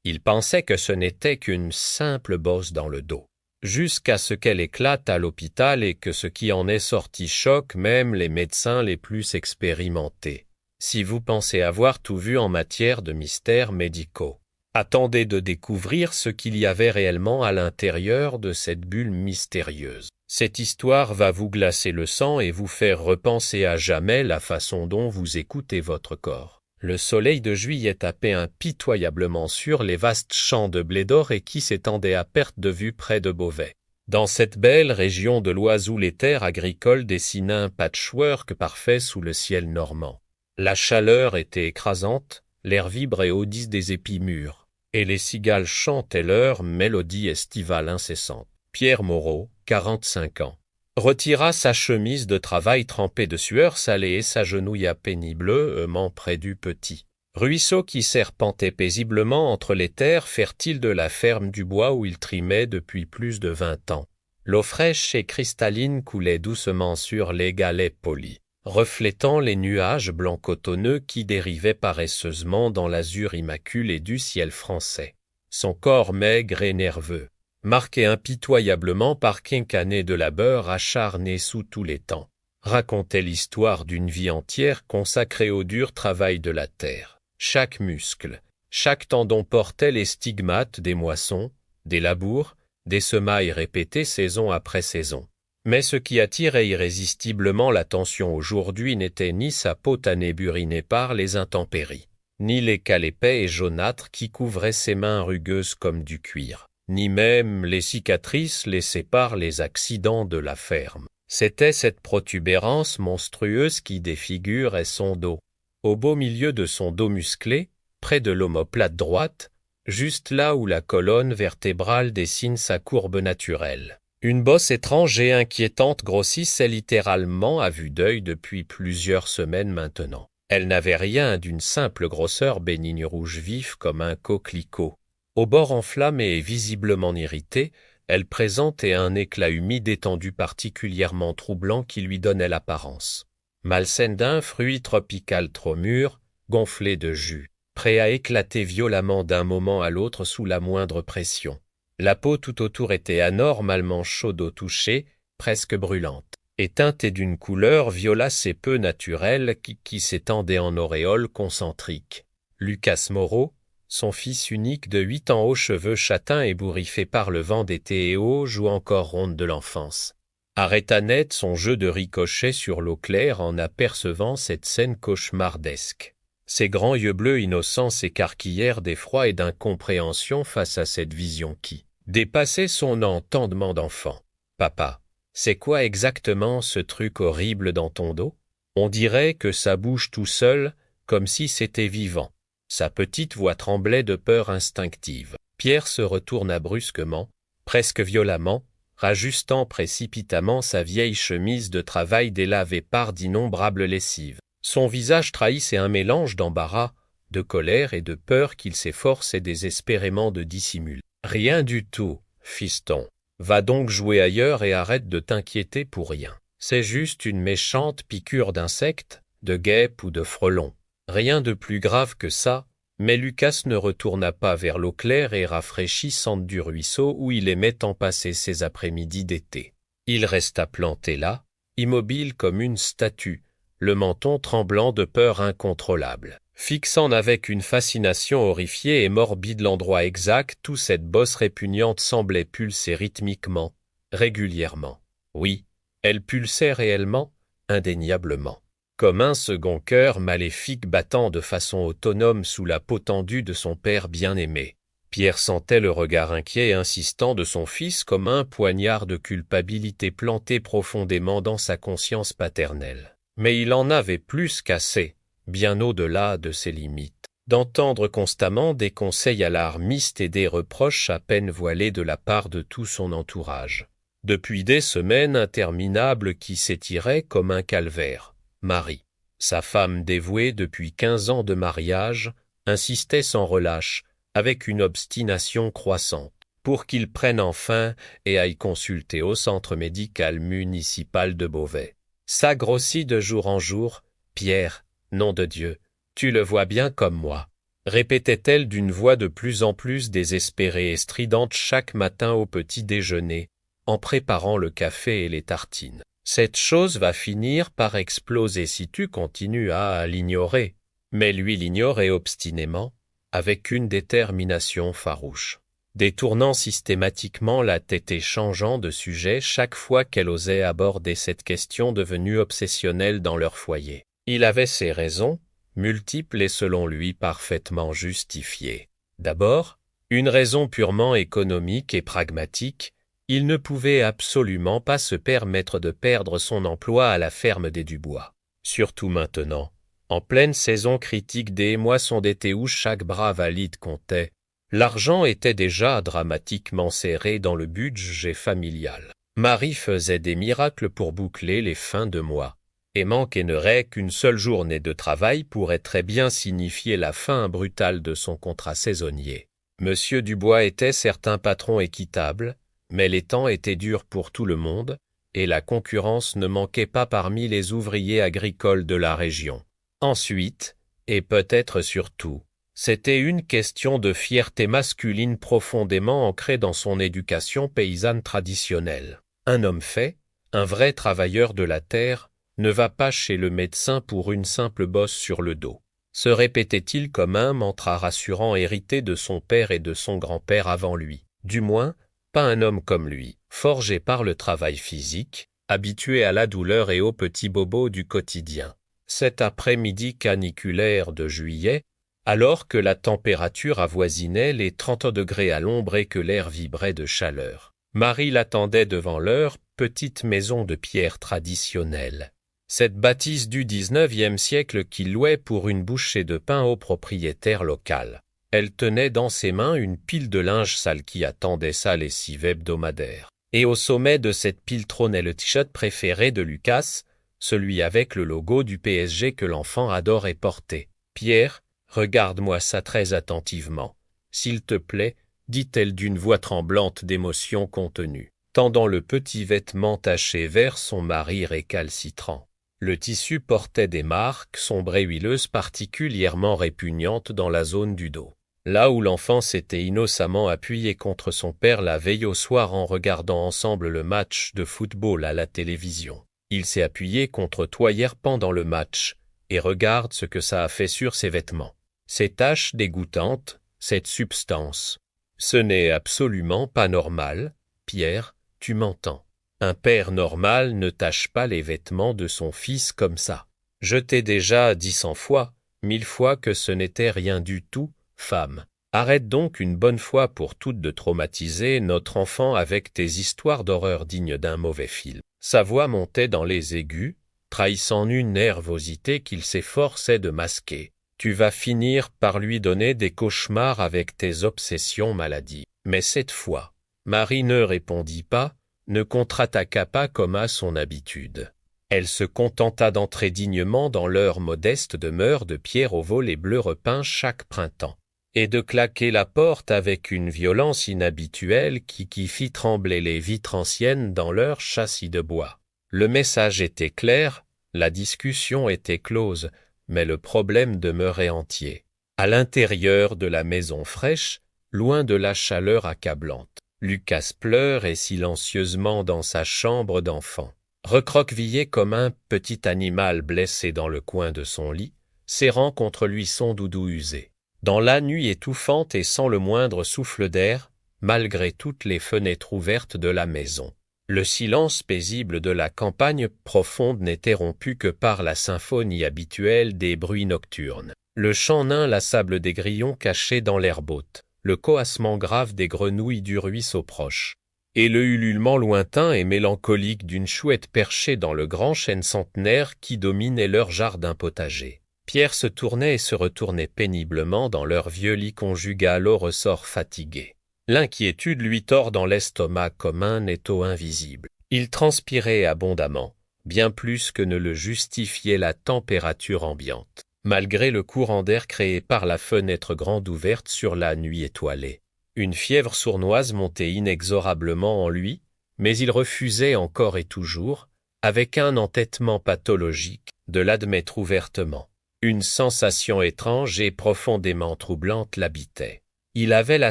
Il pensait que ce n'était qu'une simple bosse dans le dos, jusqu'à ce qu'elle éclate à l'hôpital et que ce qui en est sorti choque même les médecins les plus expérimentés. Si vous pensez avoir tout vu en matière de mystères médicaux, attendez de découvrir ce qu'il y avait réellement à l'intérieur de cette bulle mystérieuse. Cette histoire va vous glacer le sang et vous faire repenser à jamais la façon dont vous écoutez votre corps. Le soleil de juillet tapait impitoyablement sur les vastes champs de blé d'or et qui s'étendaient à perte de vue près de Beauvais. Dans cette belle région de l'Oise où les terres agricoles dessinaient un patchwork parfait sous le ciel normand. La chaleur était écrasante, l'air vibre et audit des épis mûrs, et les cigales chantaient leur mélodie estivale incessante. Pierre Moreau, 45 ans, retira sa chemise de travail trempée de sueur salée et s'agenouilla péniblement près du petit ruisseau qui serpentait paisiblement entre les terres fertiles de la ferme du bois où il trimait depuis plus de 20 ans. L'eau fraîche et cristalline coulait doucement sur les galets polis, reflétant les nuages blancs cotonneux qui dérivaient paresseusement dans l'azur immaculé du ciel français. Son corps maigre et nerveux, marqué impitoyablement par quinquannées de labeur acharné sous tous les temps, racontait l'histoire d'une vie entière consacrée au dur travail de la terre. Chaque muscle, chaque tendon portait les stigmates des moissons, des labours, des semailles répétées saison après saison. Mais ce qui attirait irrésistiblement l'attention aujourd'hui n'était ni sa peau tannée burinée par les intempéries, ni les cals épais et jaunâtres qui couvraient ses mains rugueuses comme du cuir, ni même les cicatrices laissées par les accidents de la ferme. C'était cette protubérance monstrueuse qui défigurait son dos. Au beau milieu de son dos musclé, près de l'omoplate droite, juste là où la colonne vertébrale dessine sa courbe naturelle. Une bosse étrange et inquiétante grossissait littéralement à vue d'œil depuis plusieurs semaines maintenant. Elle n'avait rien d'une simple grosseur bénigne rouge vif comme un coquelicot. Au bord enflammé et visiblement irrité, elle présentait un éclat humide étendu particulièrement troublant qui lui donnait l'apparence malsaine d'un fruit tropical trop mûr, gonflé de jus, prêt à éclater violemment d'un moment à l'autre sous la moindre pression. La peau tout autour était anormalement chaude au toucher, presque brûlante, et teintée d'une couleur violace et peu naturelle qui s'étendait en auréole concentrique. Lucas Moreau, son fils unique de 8 ans aux cheveux châtains ébouriffés par le vent d'été et aux joues encore rondes de l'enfance, arrêta net son jeu de ricochet sur l'eau claire en apercevant cette scène cauchemardesque. Ses grands yeux bleus innocents s'écarquillèrent d'effroi et d'incompréhension face à cette vision qui dépassait son entendement d'enfant. « Papa, c'est quoi exactement ce truc horrible dans ton dos ? On dirait que ça bouge tout seul, comme si c'était vivant. » Sa petite voix tremblait de peur instinctive. Pierre se retourna brusquement, presque violemment, rajustant précipitamment sa vieille chemise de travail délavée par d'innombrables lessives. Son visage trahissait un mélange d'embarras, de colère et de peur qu'il s'efforçait désespérément de dissimuler. « Rien du tout, fiston. Va donc jouer ailleurs et arrête de t'inquiéter pour rien. C'est juste une méchante piqûre d'insecte, de guêpe ou de frelon. Rien de plus grave que ça. » Mais Lucas ne retourna pas vers l'eau claire et rafraîchissante du ruisseau où il aimait tant passer ses après-midi d'été. Il resta planté là, immobile comme une statue, le menton tremblant de peur incontrôlable, fixant avec une fascination horrifiée et morbide l'endroit exact où cette bosse répugnante semblait pulser rythmiquement, régulièrement. Oui, elle pulsait réellement, indéniablement, comme un second cœur maléfique battant de façon autonome sous la peau tendue de son père bien-aimé. Pierre sentait le regard inquiet et insistant de son fils comme un poignard de culpabilité planté profondément dans sa conscience paternelle. Mais il en avait plus qu'assez, bien au-delà de ses limites, d'entendre constamment des conseils alarmistes et des reproches à peine voilés de la part de tout son entourage. Depuis des semaines interminables qui s'étiraient comme un calvaire, Marie, sa femme dévouée depuis 15 ans de mariage, insistait sans relâche, avec une obstination croissante, pour qu'il prenne enfin et aille consulter au centre médical municipal de Beauvais. Ça grossit de jour en jour. Pierre, nom de Dieu, tu le vois bien comme moi. répétait-elle d'une voix de plus en plus désespérée et stridente chaque matin au petit déjeuner, en préparant le café et les tartines. Cette chose va finir par exploser si tu continues à l'ignorer. Mais lui l'ignorait obstinément, avec une détermination farouche, détournant systématiquement la tête et changeant de sujet chaque fois qu'elle osait aborder cette question devenue obsessionnelle dans leur foyer. Il avait ses raisons, multiples et selon lui parfaitement justifiées. D'abord, une raison purement économique et pragmatique, il ne pouvait absolument pas se permettre de perdre son emploi à la ferme des Dubois. Surtout maintenant, en pleine saison critique des moissons d'été où chaque bras valide comptait, l'argent était déjà dramatiquement serré dans le budget familial. Marie faisait des miracles pour boucler les fins de mois, et manquerait qu'une seule journée de travail pourrait très bien signifier la fin brutale de son contrat saisonnier. Monsieur Dubois était certes un patron équitable, mais les temps étaient durs pour tout le monde, et la concurrence ne manquait pas parmi les ouvriers agricoles de la région. Ensuite, et peut-être surtout, c'était une question de fierté masculine profondément ancrée dans son éducation paysanne traditionnelle. Un homme fait, un vrai travailleur de la terre, ne va pas chez le médecin pour une simple bosse sur le dos. Se répétait-il comme un mantra rassurant hérité de son père et de son grand-père avant lui. Du moins, pas un homme comme lui, forgé par le travail physique, habitué à la douleur et aux petits bobos du quotidien. Cet après-midi caniculaire de juillet, alors que la température avoisinait les 30 degrés à l'ombre et que l'air vibrait de chaleur, Marie l'attendait devant leur petite maison de pierre traditionnelle. Cette bâtisse du XIXe siècle qu'il louait pour une bouchée de pain au propriétaire local. Elle tenait dans ses mains une pile de linge sale qui attendait sa lessive hebdomadaire. Et au sommet de cette pile trônait le t-shirt préféré de Lucas, celui avec le logo du PSG que l'enfant adorait porter. « Pierre, regarde-moi ça très attentivement. S'il te plaît, dit-elle d'une voix tremblante d'émotion contenue, tendant le petit vêtement taché vers son mari récalcitrant. Le tissu portait des marques sombres et huileuses particulièrement répugnantes dans la zone du dos. Là où l'enfant s'était innocemment appuyé contre son père la veille au soir en regardant ensemble le match de football à la télévision. Il s'est appuyé contre toi hier pendant le match, et regarde ce que ça a fait sur ses vêtements. Ces taches dégoûtantes, cette substance. Ce n'est absolument pas normal, Pierre, tu m'entends. Un père normal ne tache pas les vêtements de son fils comme ça. Je t'ai déjà dit 100 fois, 1000 fois que ce n'était rien du tout, femme. Arrête donc une bonne fois pour toutes de traumatiser notre enfant avec tes histoires d'horreur dignes d'un mauvais film. Sa voix montait dans les aigus, trahissant une nervosité qu'il s'efforçait de masquer. Tu vas finir par lui donner des cauchemars avec tes obsessions maladives. Mais cette fois, Marie ne répondit pas, ne contre-attaqua pas comme à son habitude. Elle se contenta d'entrer dignement dans leur modeste demeure de pierre au volet bleu repeint chaque printemps, et de claquer la porte avec une violence inhabituelle qui fit trembler les vitres anciennes dans leur châssis de bois. Le message était clair, la discussion était close, mais le problème demeurait entier. À l'intérieur de la maison fraîche, loin de la chaleur accablante, Lucas pleurait silencieusement dans sa chambre d'enfant, recroquevillé comme un petit animal blessé dans le coin de son lit, serrant contre lui son doudou usé. Dans la nuit étouffante et sans le moindre souffle d'air, malgré toutes les fenêtres ouvertes de la maison, le silence paisible de la campagne profonde n'était rompu que par la symphonie habituelle des bruits nocturnes. Le chant nain lassable des grillons cachés dans l'herbe haute, le coassement grave des grenouilles du ruisseau proche, et le ululement lointain et mélancolique d'une chouette perchée dans le grand chêne centenaire qui dominait leur jardin potager. Pierre se tournait et se retournait péniblement dans leur vieux lit conjugal au ressort fatigué. L'inquiétude lui tord dans l'estomac comme un étau invisible. Il transpirait abondamment, bien plus que ne le justifiait la température ambiante, malgré le courant d'air créé par la fenêtre grande ouverte sur la nuit étoilée. Une fièvre sournoise montait inexorablement en lui, mais il refusait encore et toujours, avec un entêtement pathologique, de l'admettre ouvertement. Une sensation étrange et profondément troublante l'habitait. Il avait la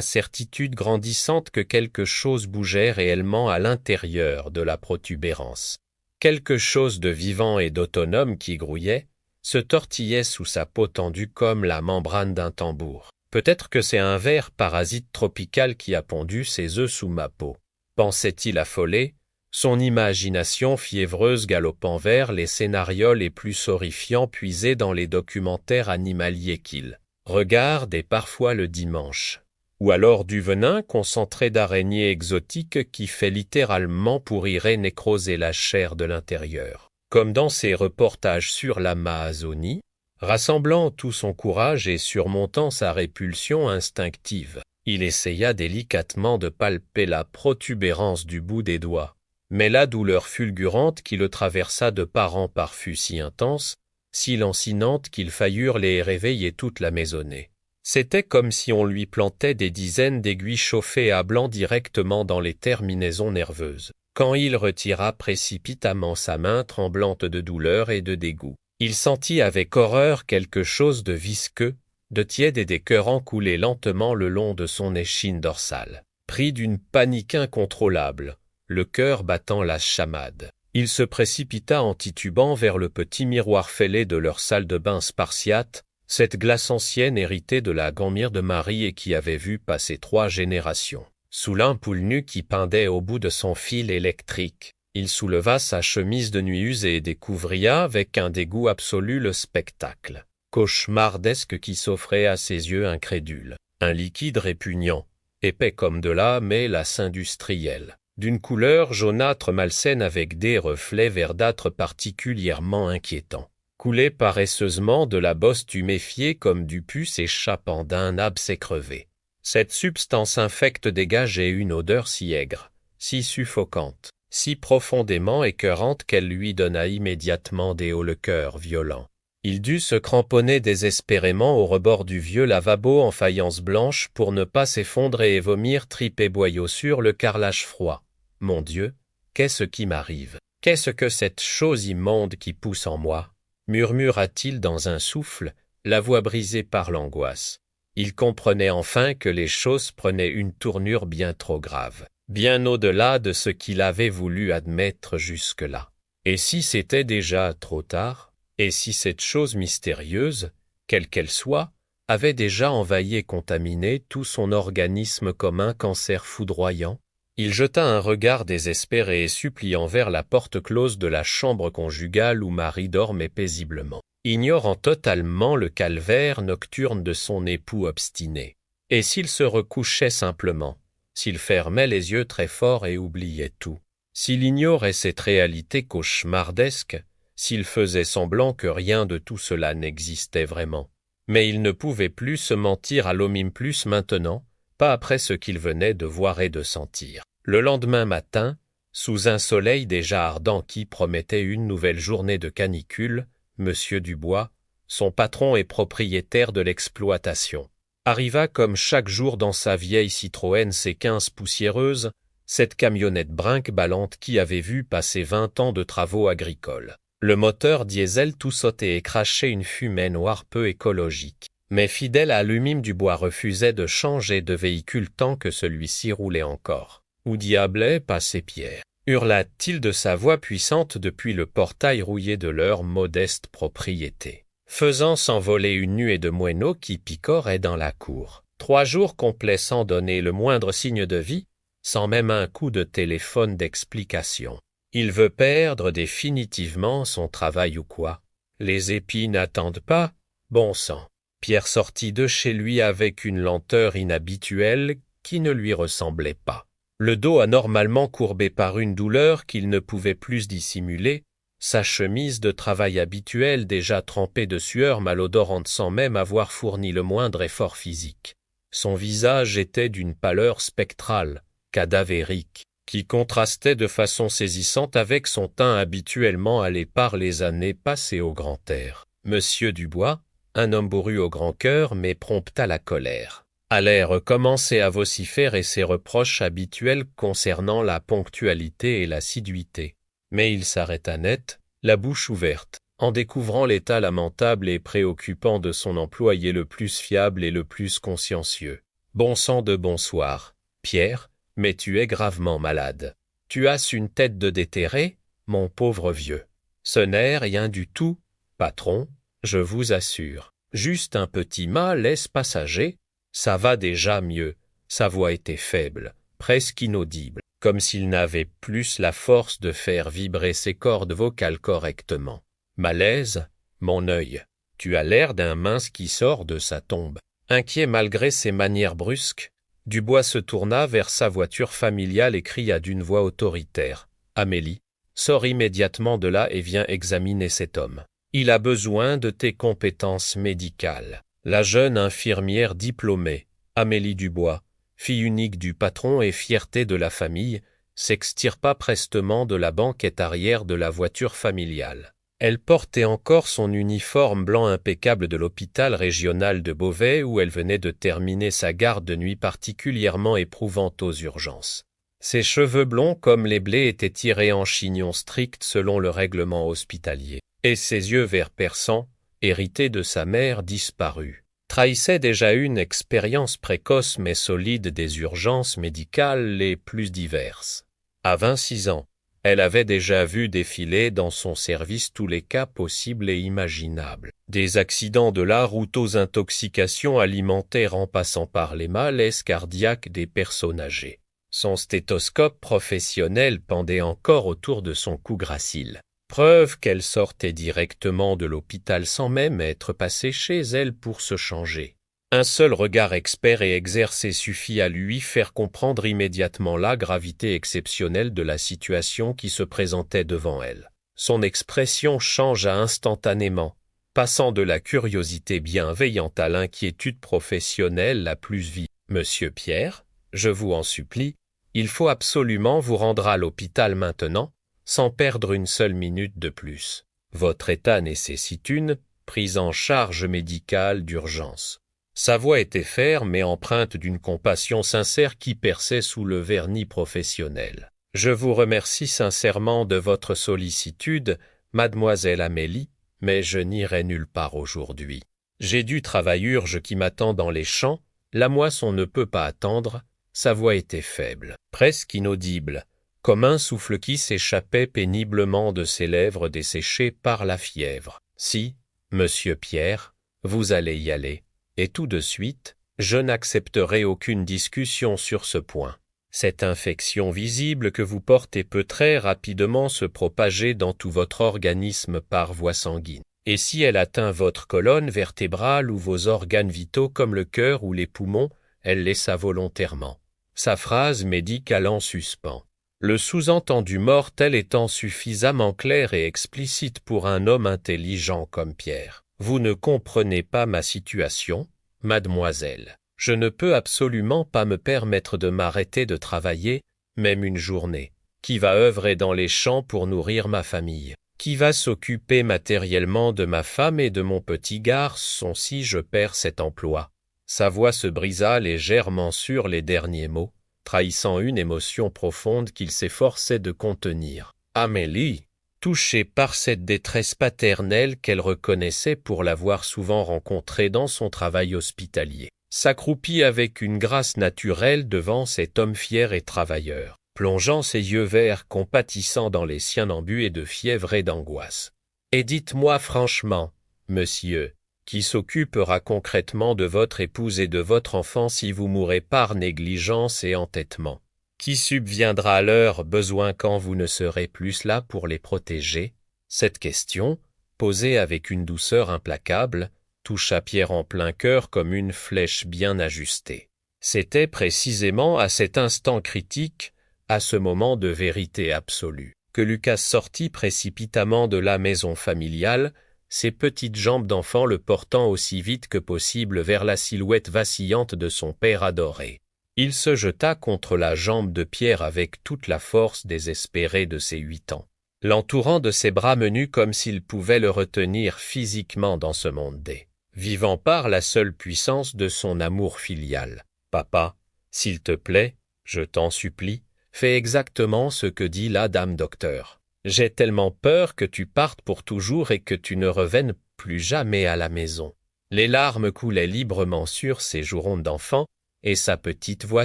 certitude grandissante que quelque chose bougeait réellement à l'intérieur de la protubérance. Quelque chose de vivant et d'autonome qui grouillait, se tortillait sous sa peau tendue comme la membrane d'un tambour. Peut-être que c'est un ver parasite tropical qui a pondu ses œufs sous ma peau. Pensait-il affolé, son imagination fiévreuse galopant vers les scénarios les plus horrifiants puisés dans les documentaires animaliers qu'il regarde et parfois le dimanche. Ou alors du venin concentré d'araignées exotiques qui fait littéralement pourrir et nécroser la chair de l'intérieur. Comme dans ses reportages sur l'Amazonie, rassemblant tout son courage et surmontant sa répulsion instinctive, il essaya délicatement de palper la protubérance du bout des doigts. Mais la douleur fulgurante qui le traversa de part en part fut si intense, si lancinante qu'il faillit hurler et réveiller toute la maisonnée. C'était comme si on lui plantait des dizaines d'aiguilles chauffées à blanc directement dans les terminaisons nerveuses. Quand il retira précipitamment sa main tremblante de douleur et de dégoût, il sentit avec horreur quelque chose de visqueux, de tiède et d'écœurant couler lentement le long de son échine dorsale. Pris d'une panique incontrôlable, le cœur battant la chamade, il se précipita en titubant vers le petit miroir fêlé de leur salle de bain spartiate, cette glace ancienne héritée de la grand-mère de Marie et qui avait vu passer 3 générations. Sous l'ampoule nue qui pendait au bout de son fil électrique, il souleva sa chemise de nuit usée et découvria avec un dégoût absolu le spectacle cauchemardesque qui s'offrait à ses yeux incrédules. Un liquide répugnant, épais comme de la mélasse industrielle, d'une couleur jaunâtre malsaine avec des reflets verdâtres particulièrement inquiétants, coulait paresseusement de la bosse tuméfiée comme du pus s'échappant d'un abcès crevé. Cette substance infecte dégageait une odeur si aigre, si suffocante, si profondément écœurante qu'elle lui donna immédiatement des hauts-le-cœur violents. Il dut se cramponner désespérément au rebord du vieux lavabo en faïence blanche pour ne pas s'effondrer et vomir tripes et boyaux sur le carrelage froid. « Mon Dieu, qu'est-ce qui m'arrive? Qu'est-ce que cette chose immonde qui pousse en moi ?» murmura-t-il dans un souffle, la voix brisée par l'angoisse. Il comprenait enfin que les choses prenaient une tournure bien trop grave, bien au-delà de ce qu'il avait voulu admettre jusque-là. Et si c'était déjà trop tard? Et si cette chose mystérieuse, quelle qu'elle soit, avait déjà envahi et contaminé tout son organisme comme un cancer foudroyant? Il jeta un regard désespéré et suppliant vers la porte close de la chambre conjugale où Marie dormait paisiblement, ignorant totalement le calvaire nocturne de son époux obstiné. Et s'il se recouchait simplement, s'il fermait les yeux très fort et oubliait tout, s'il ignorait cette réalité cauchemardesque, s'il faisait semblant que rien de tout cela n'existait vraiment. Mais il ne pouvait plus se mentir à l'Olympus maintenant, pas après ce qu'il venait de voir et de sentir. Le lendemain matin, sous un soleil déjà ardent qui promettait une nouvelle journée de canicule, M. Dubois, son patron et propriétaire de l'exploitation, arriva comme chaque jour dans sa vieille Citroën C15 poussiéreuse, cette camionnette brinque-ballante qui avait vu passer 20 ans de travaux agricoles. Le moteur diesel tout sautait et crachait une fumée noire peu écologique. Mais fidèle à lui-même, Dubois refusait de changer de véhicule tant que celui-ci roulait encore. « Où diable est passé Pierre ?» hurla-t-il de sa voix puissante depuis le portail rouillé de leur modeste propriété, faisant s'envoler une nuée de moineaux qui picoraient dans la cour. 3 jours complets sans donner le moindre signe de vie, sans même un coup de téléphone d'explication. Il veut perdre définitivement son travail ou quoi? Les épis n'attendent pas? Bon sang! Pierre sortit de chez lui avec une lenteur inhabituelle qui ne lui ressemblait pas. Le dos anormalement courbé par une douleur qu'il ne pouvait plus dissimuler, sa chemise de travail habituelle déjà trempée de sueur malodorante sans même avoir fourni le moindre effort physique. Son visage était d'une pâleur spectrale, cadavérique, qui contrastait de façon saisissante avec son teint habituellement hâlé par les années passées au grand air. Monsieur Dubois, un homme bourru au grand cœur mais prompt à la colère, allait recommencer à vociférer ses reproches habituels concernant la ponctualité et l'assiduité. Mais il s'arrêta net, la bouche ouverte, en découvrant l'état lamentable et préoccupant de son employé le plus fiable et le plus consciencieux. « Bon sang de bonsoir, Pierre, mais tu es gravement malade. Tu as une tête de déterré, mon pauvre vieux. Ce n'est rien du tout, patron, je vous assure. Juste un petit mal laisse passager. Ça va déjà mieux. » Sa voix était faible, presque inaudible, comme s'il n'avait plus la force de faire vibrer ses cordes vocales correctement. « Malaise, mon œil. Tu as l'air d'un mince qui sort de sa tombe. » Inquiet malgré ses manières brusques, Dubois se tourna vers sa voiture familiale et cria d'une voix autoritaire. « Amélie, sors immédiatement de là et viens examiner cet homme. Il a besoin de tes compétences médicales. » La jeune infirmière diplômée, Amélie Dubois, fille unique du patron et fierté de la famille, s'extirpa prestement de la banquette arrière de la voiture familiale. Elle portait encore son uniforme blanc impeccable de l'hôpital régional de Beauvais où elle venait de terminer sa garde de nuit particulièrement éprouvante aux urgences. Ses cheveux blonds comme les blés étaient tirés en chignon strict selon le règlement hospitalier, et ses yeux verts perçants, hérités de sa mère disparue, trahissaient déjà une expérience précoce mais solide des urgences médicales les plus diverses. À 26 ans, elle avait déjà vu défiler dans son service tous les cas possibles et imaginables. Des accidents de la route aux intoxications alimentaires en passant par les malaises cardiaques des personnes âgées. Son stéthoscope professionnel pendait encore autour de son cou gracile. Preuve qu'elle sortait directement de l'hôpital sans même être passée chez elle pour se changer. Un seul regard expert et exercé suffit à lui faire comprendre immédiatement la gravité exceptionnelle de la situation qui se présentait devant elle. Son expression changea instantanément, passant de la curiosité bienveillante à l'inquiétude professionnelle la plus vive. « Monsieur Pierre, je vous en supplie, il faut absolument vous rendre à l'hôpital maintenant, sans perdre une seule minute de plus. Votre état nécessite une prise en charge médicale d'urgence. » Sa voix était ferme et empreinte d'une compassion sincère qui perçait sous le vernis professionnel. « Je vous remercie sincèrement de votre sollicitude, mademoiselle Amélie, mais je n'irai nulle part aujourd'hui. J'ai du travail urgent qui m'attend dans les champs, la moisson ne peut pas attendre. » Sa voix était faible, presque inaudible, comme un souffle qui s'échappait péniblement de ses lèvres desséchées par la fièvre. « Si, monsieur Pierre, vous allez y aller. Et tout de suite, je n'accepterai aucune discussion sur ce point. Cette infection visible que vous portez peut très rapidement se propager dans tout votre organisme par voie sanguine. Et si elle atteint votre colonne vertébrale ou vos organes vitaux comme le cœur ou les poumons, elle laissa volontairement. » Sa phrase médicale en suspens. Le sous-entendu mortel étant suffisamment clair et explicite pour un homme intelligent comme Pierre. « Vous ne comprenez pas ma situation, mademoiselle. Je ne peux absolument pas me permettre de m'arrêter de travailler, même une journée. Qui va œuvrer dans les champs pour nourrir ma famille? Qui va s'occuper matériellement de ma femme et de mon petit garçon si je perds cet emploi? » Sa voix se brisa légèrement sur les derniers mots, trahissant une émotion profonde qu'il s'efforçait de contenir. Amélie, touchée par cette détresse paternelle qu'elle reconnaissait pour l'avoir souvent rencontrée dans son travail hospitalier, s'accroupit avec une grâce naturelle devant cet homme fier et travailleur, plongeant ses yeux verts compatissants dans les siens embués de fièvre et d'angoisse. « Et dites-moi franchement, monsieur, qui s'occupera concrètement de votre épouse et de votre enfant si vous mourrez par négligence et entêtement? Qui subviendra à leurs besoins quand vous ne serez plus là pour les protéger? » Cette question, posée avec une douceur implacable, toucha Pierre en plein cœur comme une flèche bien ajustée. C'était précisément à cet instant critique, à ce moment de vérité absolue, que Lucas sortit précipitamment de la maison familiale, ses petites jambes d'enfant le portant aussi vite que possible vers la silhouette vacillante de son père adoré. Il se jeta contre la jambe de Pierre avec toute la force désespérée de ses 8 ans, l'entourant de ses bras menus comme s'il pouvait le retenir physiquement dans ce monde vivant par la seule puissance de son amour filial. « Papa, s'il te plaît, je t'en supplie, fais exactement ce que dit la dame docteur. J'ai tellement peur que tu partes pour toujours et que tu ne reviennes plus jamais à la maison. » Les larmes coulaient librement sur ses joues rondes d'enfant, et sa petite voix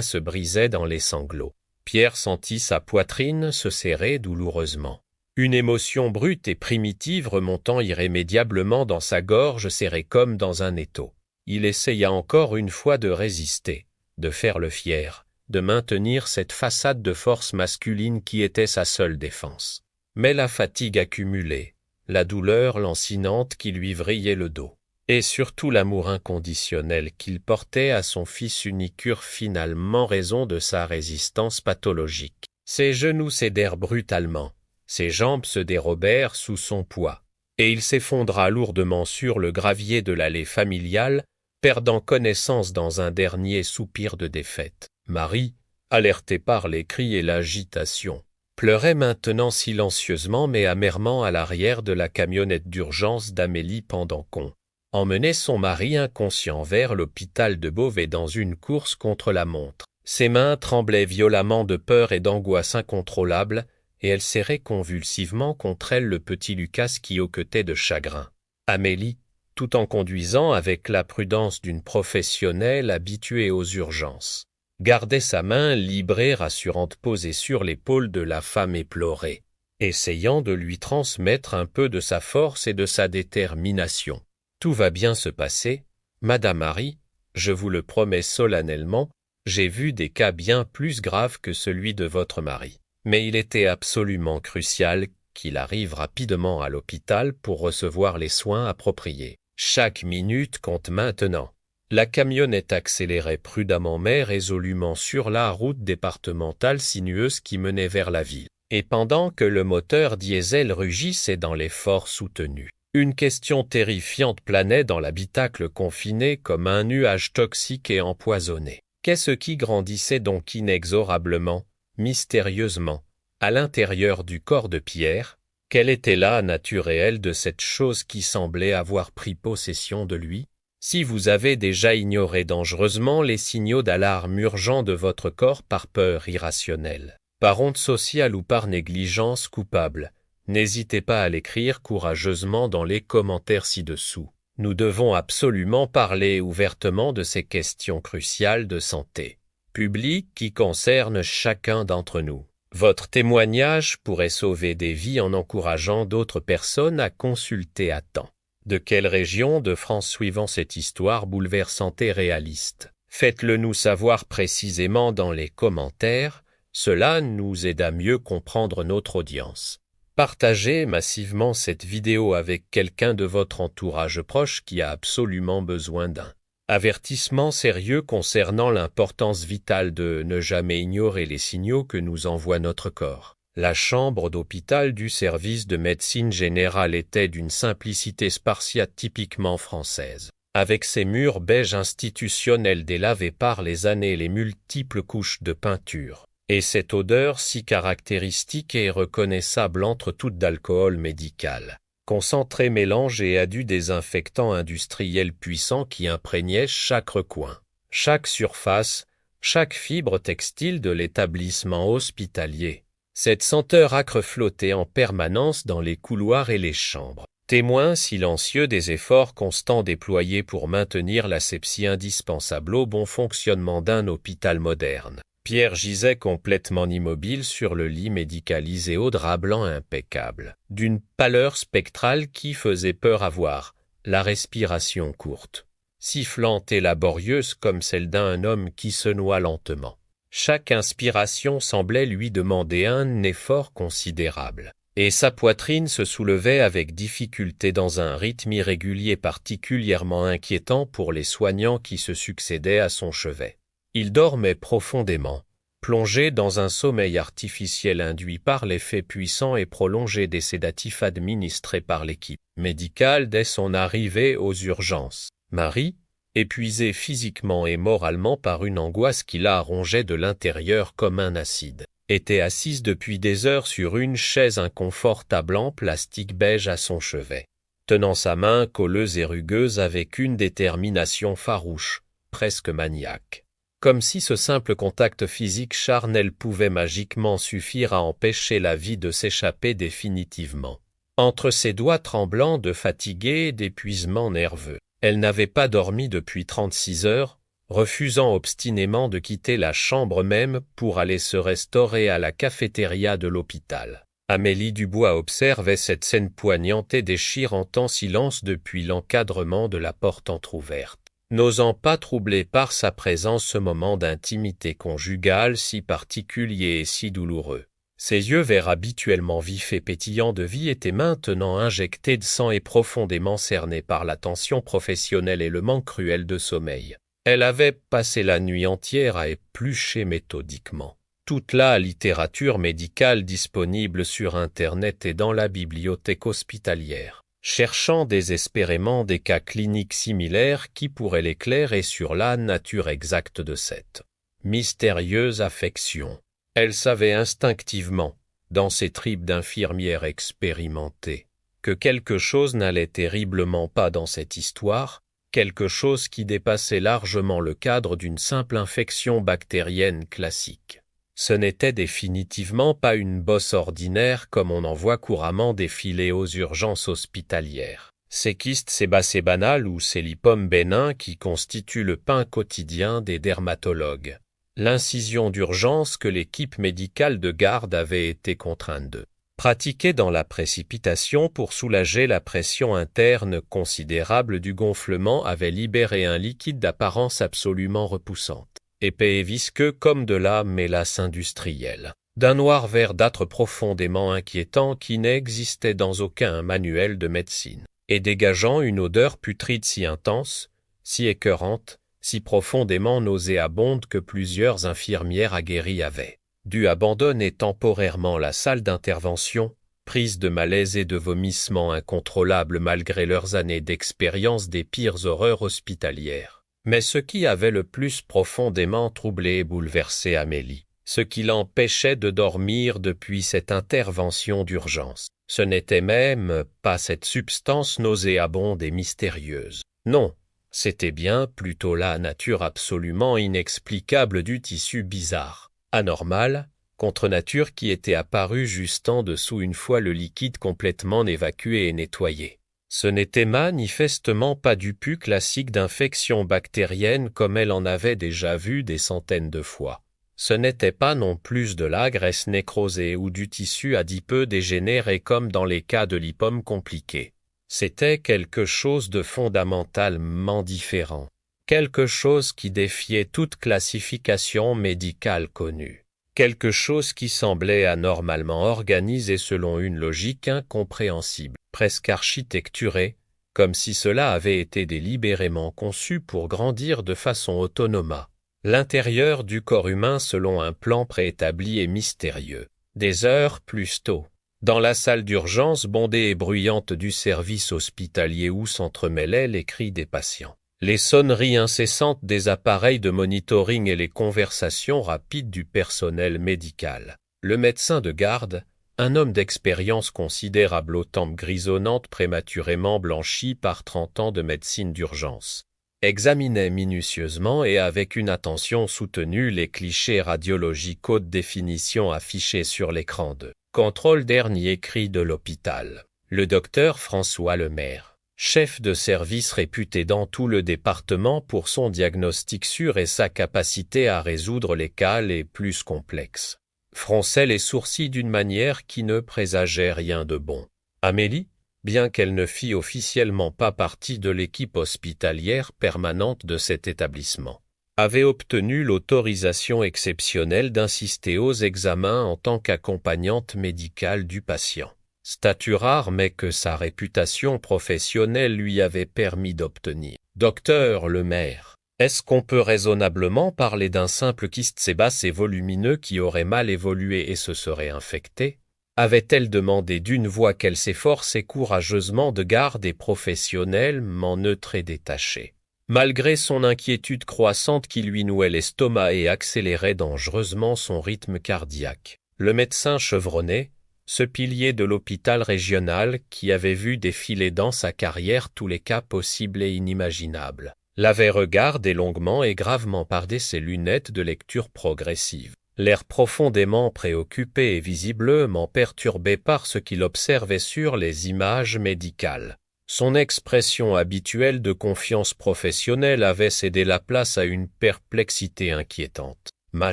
se brisait dans les sanglots. Pierre sentit sa poitrine se serrer douloureusement. Une émotion brute et primitive remontant irrémédiablement dans sa gorge serrée comme dans un étau. Il essaya encore une fois de résister, de faire le fier, de maintenir cette façade de force masculine qui était sa seule défense. Mais la fatigue accumulée, la douleur lancinante qui lui vrillait le dos, et surtout l'amour inconditionnel qu'il portait à son fils unique eurent finalement raison de sa résistance pathologique. Ses genoux cédèrent brutalement, ses jambes se dérobèrent sous son poids, et il s'effondra lourdement sur le gravier de l'allée familiale, perdant connaissance dans un dernier soupir de défaite. Marie, alertée par les cris et l'agitation, pleurait maintenant silencieusement mais amèrement à l'arrière de la camionnette d'urgence d'Amélie pendant qu'on emmenait son mari inconscient vers l'hôpital de Beauvais dans une course contre la montre. Ses mains tremblaient violemment de peur et d'angoisse incontrôlables, et elle serrait convulsivement contre elle le petit Lucas qui hoquetait de chagrin. Amélie, tout en conduisant avec la prudence d'une professionnelle habituée aux urgences, gardait sa main libre et rassurante posée sur l'épaule de la femme éplorée, essayant de lui transmettre un peu de sa force et de sa détermination. « Tout va bien se passer, Madame Marie, je vous le promets solennellement, j'ai vu des cas bien plus graves que celui de votre mari. Mais il était absolument crucial qu'il arrive rapidement à l'hôpital pour recevoir les soins appropriés. Chaque minute compte maintenant. » La camionnette accélérait prudemment mais résolument sur la route départementale sinueuse qui menait vers la ville. Et pendant que le moteur diesel rugissait dans l'effort soutenu, une question terrifiante planait dans l'habitacle confiné comme un nuage toxique et empoisonné. Qu'est-ce qui grandissait donc inexorablement, mystérieusement, à l'intérieur du corps de Pierre? Quelle était la nature réelle de cette chose qui semblait avoir pris possession de lui? Si vous avez déjà ignoré dangereusement les signaux d'alarme urgents de votre corps par peur irrationnelle, par honte sociale ou par négligence coupable, n'hésitez pas à l'écrire courageusement dans les commentaires ci-dessous. Nous devons absolument parler ouvertement de ces questions cruciales de santé publique qui concernent chacun d'entre nous. Votre témoignage pourrait sauver des vies en encourageant d'autres personnes à consulter à temps. De quelle région de France suivant cette histoire bouleversante et réaliste? Faites-le nous savoir précisément dans les commentaires, cela nous aide à mieux comprendre notre audience. Partagez massivement cette vidéo avec quelqu'un de votre entourage proche qui a absolument besoin d'un avertissement sérieux concernant l'importance vitale de ne jamais ignorer les signaux que nous envoie notre corps. La chambre d'hôpital du service de médecine générale était d'une simplicité spartiate typiquement française. Avec ses murs beige institutionnels délavés par les années et les multiples couches de peinture, et cette odeur si caractéristique et reconnaissable entre toutes d'alcool médical, concentré mélange et adus désinfectants industriels puissants qui imprégnaient chaque recoin, chaque surface, chaque fibre textile de l'établissement hospitalier. Cette senteur âcre flottait en permanence dans les couloirs et les chambres, témoin silencieux des efforts constants déployés pour maintenir l'asepsie indispensable au bon fonctionnement d'un hôpital moderne. Pierre gisait complètement immobile sur le lit médicalisé au drap blanc impeccable, d'une pâleur spectrale qui faisait peur à voir, la respiration courte, sifflante et laborieuse comme celle d'un homme qui se noie lentement. Chaque inspiration semblait lui demander un effort considérable, et sa poitrine se soulevait avec difficulté dans un rythme irrégulier particulièrement inquiétant pour les soignants qui se succédaient à son chevet. Il dormait profondément, plongé dans un sommeil artificiel induit par l'effet puissant et prolongé des sédatifs administrés par l'équipe médicale dès son arrivée aux urgences. Marie, épuisée physiquement et moralement par une angoisse qui la rongeait de l'intérieur comme un acide, était assise depuis des heures sur une chaise inconfortable en plastique beige à son chevet, tenant sa main colleuse et rugueuse avec une détermination farouche, presque maniaque. comme si ce simple contact physique charnel pouvait magiquement suffire à empêcher la vie de s'échapper définitivement. Entre ses doigts tremblants de fatigue et d'épuisement nerveux, elle n'avait pas dormi depuis 36 heures, refusant obstinément de quitter la chambre même pour aller se restaurer à la cafétéria de l'hôpital. Amélie Dubois observait cette scène poignante et déchirante en silence depuis l'encadrement de la porte entr'ouverte, n'osant pas troubler par sa présence ce moment d'intimité conjugale si particulier et si douloureux. Ses yeux verts habituellement vifs et pétillants de vie étaient maintenant injectés de sang et profondément cernés par la tension professionnelle et le manque cruel de sommeil. Elle avait passé la nuit entière à éplucher méthodiquement toute la littérature médicale disponible sur Internet et dans la bibliothèque hospitalière, cherchant désespérément des cas cliniques similaires qui pourraient l'éclairer sur la nature exacte de cette mystérieuse affection. Elle savait instinctivement, dans ses tripes d'infirmière expérimentée, que quelque chose n'allait terriblement pas dans cette histoire, quelque chose qui dépassait largement le cadre d'une simple infection bactérienne classique. Ce n'était définitivement pas une bosse ordinaire comme on en voit couramment défiler aux urgences hospitalières. Ces kystes sébacébanales ou ces lipomes bénins qui constituent le pain quotidien des dermatologues. L'incision d'urgence que l'équipe médicale de garde avait été contrainte de pratiquer dans la précipitation pour soulager la pression interne considérable du gonflement avait libéré un liquide d'apparence absolument repoussante, épais et visqueux comme de la mélasse industrielle, d'un noir verdâtre profondément inquiétant qui n'existait dans aucun manuel de médecine, et dégageant une odeur putride si intense, si écœurante, si profondément nauséabonde que plusieurs infirmières aguerries avaient dû abandonner temporairement la salle d'intervention, prises de malaise et de vomissements incontrôlables malgré leurs années d'expérience des pires horreurs hospitalières. Mais ce qui avait le plus profondément troublé et bouleversé Amélie, ce qui l'empêchait de dormir depuis cette intervention d'urgence, ce n'était même pas cette substance nauséabonde et mystérieuse. Non, c'était bien plutôt la nature absolument inexplicable du tissu bizarre, anormal, contre nature qui était apparue juste en dessous une fois le liquide complètement évacué et nettoyé. Ce n'était manifestement pas du pus classique d'infection bactérienne comme elle en avait déjà vu des centaines de fois. Ce n'était pas non plus de la graisse nécrosée ou du tissu adipeux dégénéré comme dans les cas de lipomes compliqués. C'était quelque chose de fondamentalement différent, quelque chose qui défiait toute classification médicale connue, quelque chose qui semblait anormalement organisé selon une logique incompréhensible, presque architecturée, comme si cela avait été délibérément conçu pour grandir de façon autonome l'intérieur du corps humain selon un plan préétabli et mystérieux. Des heures plus tôt, dans la salle d'urgence bondée et bruyante du service hospitalier où s'entremêlaient les cris des patients, les sonneries incessantes des appareils de monitoring et les conversations rapides du personnel médical, le médecin de garde, un homme d'expérience considérable aux tempes grisonnantes prématurément blanchies par 30 ans de médecine d'urgence, examinait minutieusement et avec une attention soutenue les clichés radiologiques haute définition affichés sur l'écran de contrôle dernier cri de l'hôpital. Le docteur François Lemaire, chef de service réputé dans tout le département pour son diagnostic sûr et sa capacité à résoudre les cas les plus complexes, fronçait les sourcils d'une manière qui ne présageait rien de bon. Amélie, bien qu'elle ne fît officiellement pas partie de l'équipe hospitalière permanente de cet établissement, avait obtenu l'autorisation exceptionnelle d'insister aux examens en tant qu'accompagnante médicale du patient, statut rare mais que sa réputation professionnelle lui avait permis d'obtenir. Docteur Lemaire, est-ce qu'on peut raisonnablement parler d'un simple kyste sébacé volumineux qui aurait mal évolué et se serait infecté ? Avait-elle demandé d'une voix qu'elle s'efforçait courageusement de garder professionnellement neutre et détachée, malgré son inquiétude croissante qui lui nouait l'estomac et accélérait dangereusement son rythme cardiaque. Le médecin chevronné, ce pilier de l'hôpital régional qui avait vu défiler dans sa carrière tous les cas possibles et inimaginables, l'avait regardé longuement et gravement par ses lunettes de lecture progressive, l'air profondément préoccupé et visiblement perturbé par ce qu'il observait sur les images médicales. Son expression habituelle de confiance professionnelle avait cédé la place à une perplexité inquiétante. « Ma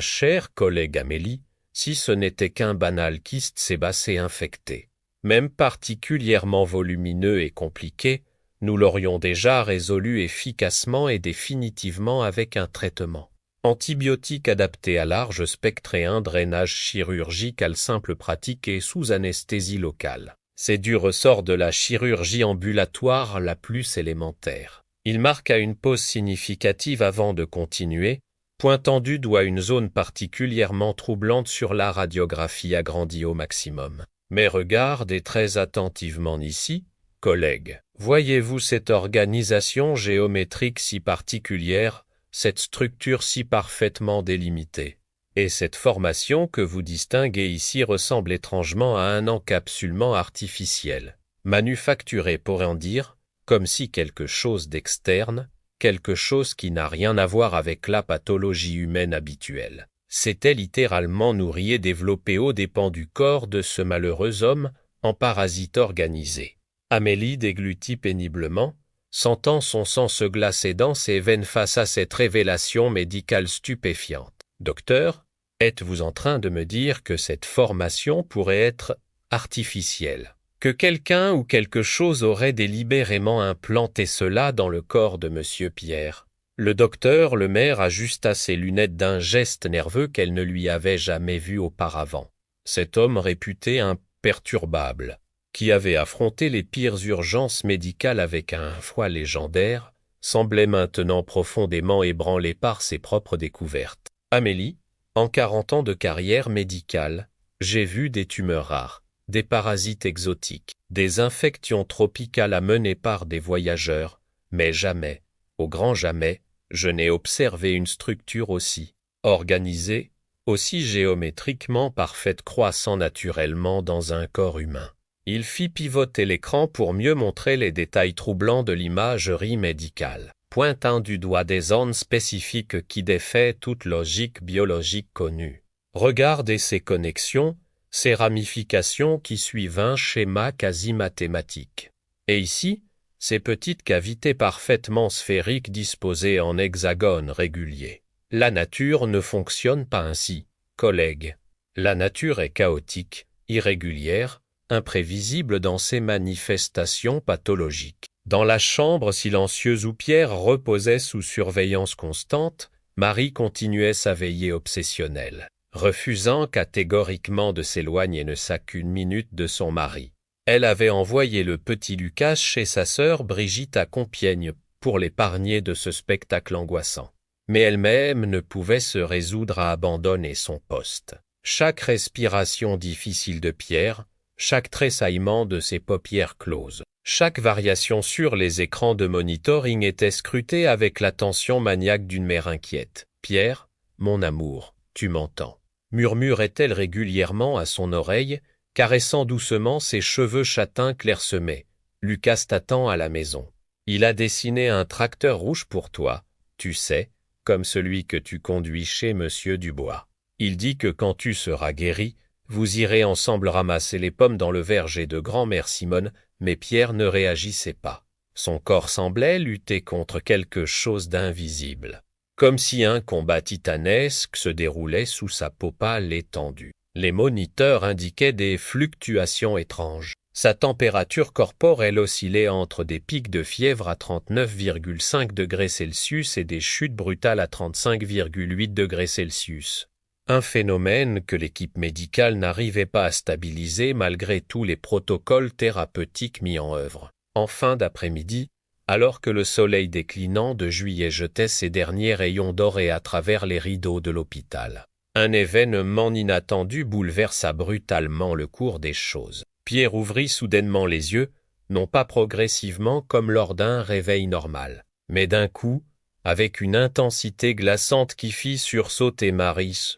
chère collègue Amélie, si ce n'était qu'un banal kyste sébacé infecté, même particulièrement volumineux et compliqué, nous l'aurions déjà résolu efficacement et définitivement avec un traitement antibiotique adapté à large spectre et un drainage chirurgical simple pratiqué sous anesthésie locale. C'est du ressort de la chirurgie ambulatoire la plus élémentaire. » Il marqua une pause significative avant de continuer, pointant du doigt une zone particulièrement troublante sur la radiographie agrandie au maximum. « Mais regardez très attentivement ici, collègue. Voyez-vous cette organisation géométrique si particulière, cette structure si parfaitement délimitée? Et cette formation que vous distinguez ici ressemble étrangement à un encapsulement artificiel, manufacturé pour en dire, comme si quelque chose d'externe, quelque chose qui n'a rien à voir avec la pathologie humaine habituelle, s'était littéralement nourri et développé aux dépens du corps de ce malheureux homme en parasite organisé. » Amélie déglutit péniblement, sentant son sang se glacer dans ses veines face à cette révélation médicale stupéfiante. « Docteur, êtes-vous en train de me dire que cette formation pourrait être artificielle, que quelqu'un ou quelque chose aurait délibérément implanté cela dans le corps de M. Pierre ?» Le docteur Lemaire ajusta ses lunettes d'un geste nerveux qu'elle ne lui avait jamais vu auparavant. Cet homme réputé imperturbable, qui avait affronté les pires urgences médicales avec un foi légendaire, semblait maintenant profondément ébranlé par ses propres découvertes. « Amélie, en 40 ans de carrière médicale, j'ai vu des tumeurs rares, des parasites exotiques, des infections tropicales amenées par des voyageurs, mais jamais, au grand jamais, je n'ai observé une structure aussi organisée, aussi géométriquement parfaite croissant naturellement dans un corps humain. » Il fit pivoter l'écran pour mieux montrer les détails troublants de l'imagerie médicale, pointant du doigt des zones spécifiques qui défaient toute logique biologique connue. Regardez ces connexions, ces ramifications qui suivent un schéma quasi mathématique. Et ici, ces petites cavités parfaitement sphériques disposées en hexagones réguliers. La nature ne fonctionne pas ainsi, collègue. La nature est chaotique, irrégulière, imprévisible dans ses manifestations pathologiques. Dans la chambre silencieuse où Pierre reposait sous surveillance constante, Marie continuait sa veillée obsessionnelle, refusant catégoriquement de s'éloigner ne sa qu'une minute de son mari. Elle avait envoyé le petit Lucas chez sa sœur Brigitte à Compiègne pour l'épargner de ce spectacle angoissant. Mais elle-même ne pouvait se résoudre à abandonner son poste. Chaque respiration difficile de Pierre, chaque tressaillement de ses paupières closes, chaque variation sur les écrans de monitoring était scrutée avec l'attention maniaque d'une mère inquiète. « Pierre, mon amour, tu m'entends » murmurait-elle régulièrement à son oreille, caressant doucement ses cheveux châtains clairsemés. « Lucas t'attend à la maison. Il a dessiné un tracteur rouge pour toi, tu sais, comme celui que tu conduis chez Monsieur Dubois. Il dit que quand tu seras guéri, vous irez ensemble ramasser les pommes dans le verger de grand-mère Simone, » mais Pierre ne réagissait pas. Son corps semblait lutter contre quelque chose d'invisible, comme si un combat titanesque se déroulait sous sa peau pâle étendue. Les moniteurs indiquaient des fluctuations étranges. Sa température corporelle oscillait entre des pics de fièvre à 39,5 degrés Celsius et des chutes brutales à 35,8 degrés Celsius. Un phénomène que l'équipe médicale n'arrivait pas à stabiliser malgré tous les protocoles thérapeutiques mis en œuvre. En fin d'après-midi, alors que le soleil déclinant de juillet jetait ses derniers rayons dorés à travers les rideaux de l'hôpital, un événement inattendu bouleversa brutalement le cours des choses. Pierre ouvrit soudainement les yeux, non pas progressivement comme lors d'un réveil normal, mais d'un coup, avec une intensité glaçante qui fit sursauter Marie,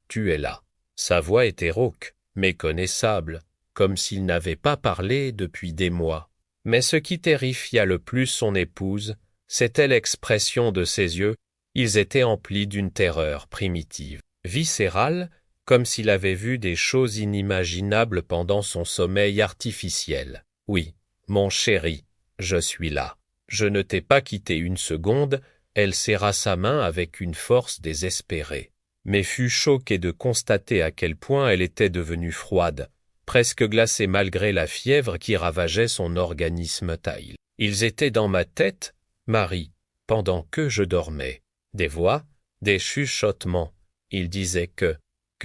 tu es là. Sa voix était rauque, méconnaissable, comme s'il n'avait pas parlé depuis des mois. Mais ce qui terrifia le plus son épouse, C'était l'expression de ses yeux, ils étaient emplis d'une terreur primitive, viscérale, comme s'il avait vu des choses inimaginables pendant son sommeil artificiel. « Oui, mon chéri, je suis là. Je ne t'ai pas quitté une seconde. » Elle serra sa main avec une force désespérée, mais fut choquée de constater à quel point elle était devenue froide, presque glacée malgré la fièvre qui ravageait son organisme taille. Ils étaient dans ma tête, Marie, pendant que je dormais. Des voix, des chuchotements. Il disait que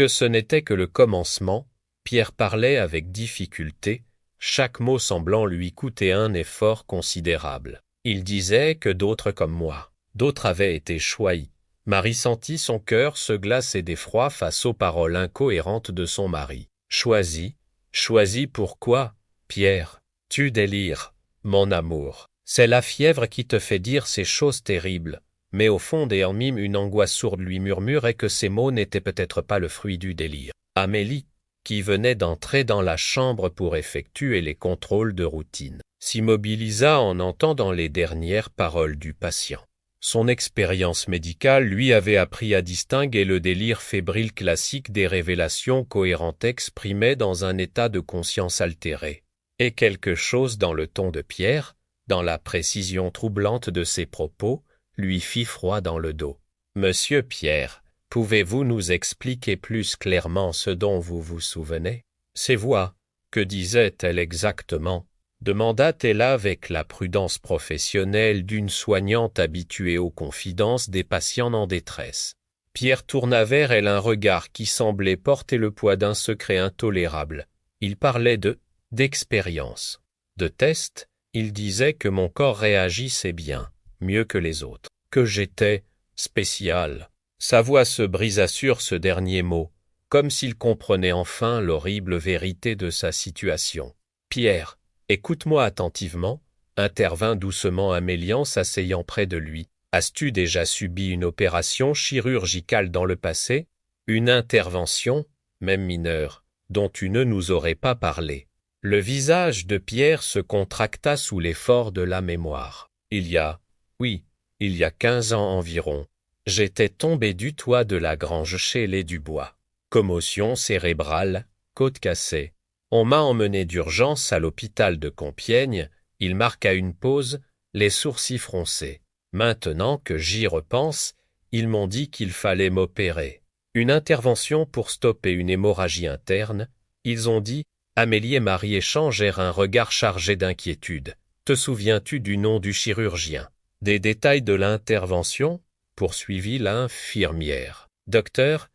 ce n'était que le commencement. Pierre parlait avec difficulté, chaque mot semblant lui coûter un effort considérable. Il disait que d'autres comme moi, d'autres avaient été choisis. Marie sentit son cœur se glacer d'effroi face aux paroles incohérentes de son mari. Choisis? Choisis pourquoi, Pierre? Tu délires, mon amour. C'est la fièvre qui te fait dire ces choses terribles. Mais au fond d'Hermine, une angoisse sourde lui murmurait que ces mots n'étaient peut-être pas le fruit du délire. Amélie, qui venait d'entrer dans la chambre pour effectuer les contrôles de routine, s'immobilisa en entendant les dernières paroles du patient. Son expérience médicale lui avait appris à distinguer le délire fébrile classique des révélations cohérentes exprimées dans un état de conscience altéré. Et quelque chose dans le ton de Pierre, dans la précision troublante de ses propos, lui fit froid dans le dos. « Monsieur Pierre, pouvez-vous nous expliquer plus clairement ce dont vous vous souvenez ?» Ces voix, que disaient-elles exactement? Demanda-t-elle avec la prudence professionnelle d'une soignante habituée aux confidences des patients en détresse. Pierre tourna vers elle un regard qui semblait porter le poids d'un secret intolérable. Il parlait d'expérience. De test, il disait que mon corps réagissait bien, mieux que les autres, que j'étais spécial. Sa voix se brisa sur ce dernier mot, comme s'il comprenait enfin l'horrible vérité de sa situation. Pierre, écoute-moi attentivement, intervint doucement Amélie en s'asseyant près de lui. As-tu déjà subi une opération chirurgicale dans le passé? Une intervention, même mineure, dont tu ne nous aurais pas parlé. Le visage de Pierre se contracta sous l'effort de la mémoire. Il y a 15 ans environ, j'étais tombé du toit de la grange chez les Dubois. Commotion cérébrale, côte cassée. On m'a emmené d'urgence à l'hôpital de Compiègne, il marqua une pause, les sourcils froncés. Maintenant que j'y repense, ils m'ont dit qu'il fallait m'opérer. Une intervention pour stopper une hémorragie interne, ils ont dit, Amélie et Marie échangèrent un regard chargé d'inquiétude. Te souviens-tu du nom du chirurgien? Des détails de l'intervention? Poursuivit l'infirmière. Docteur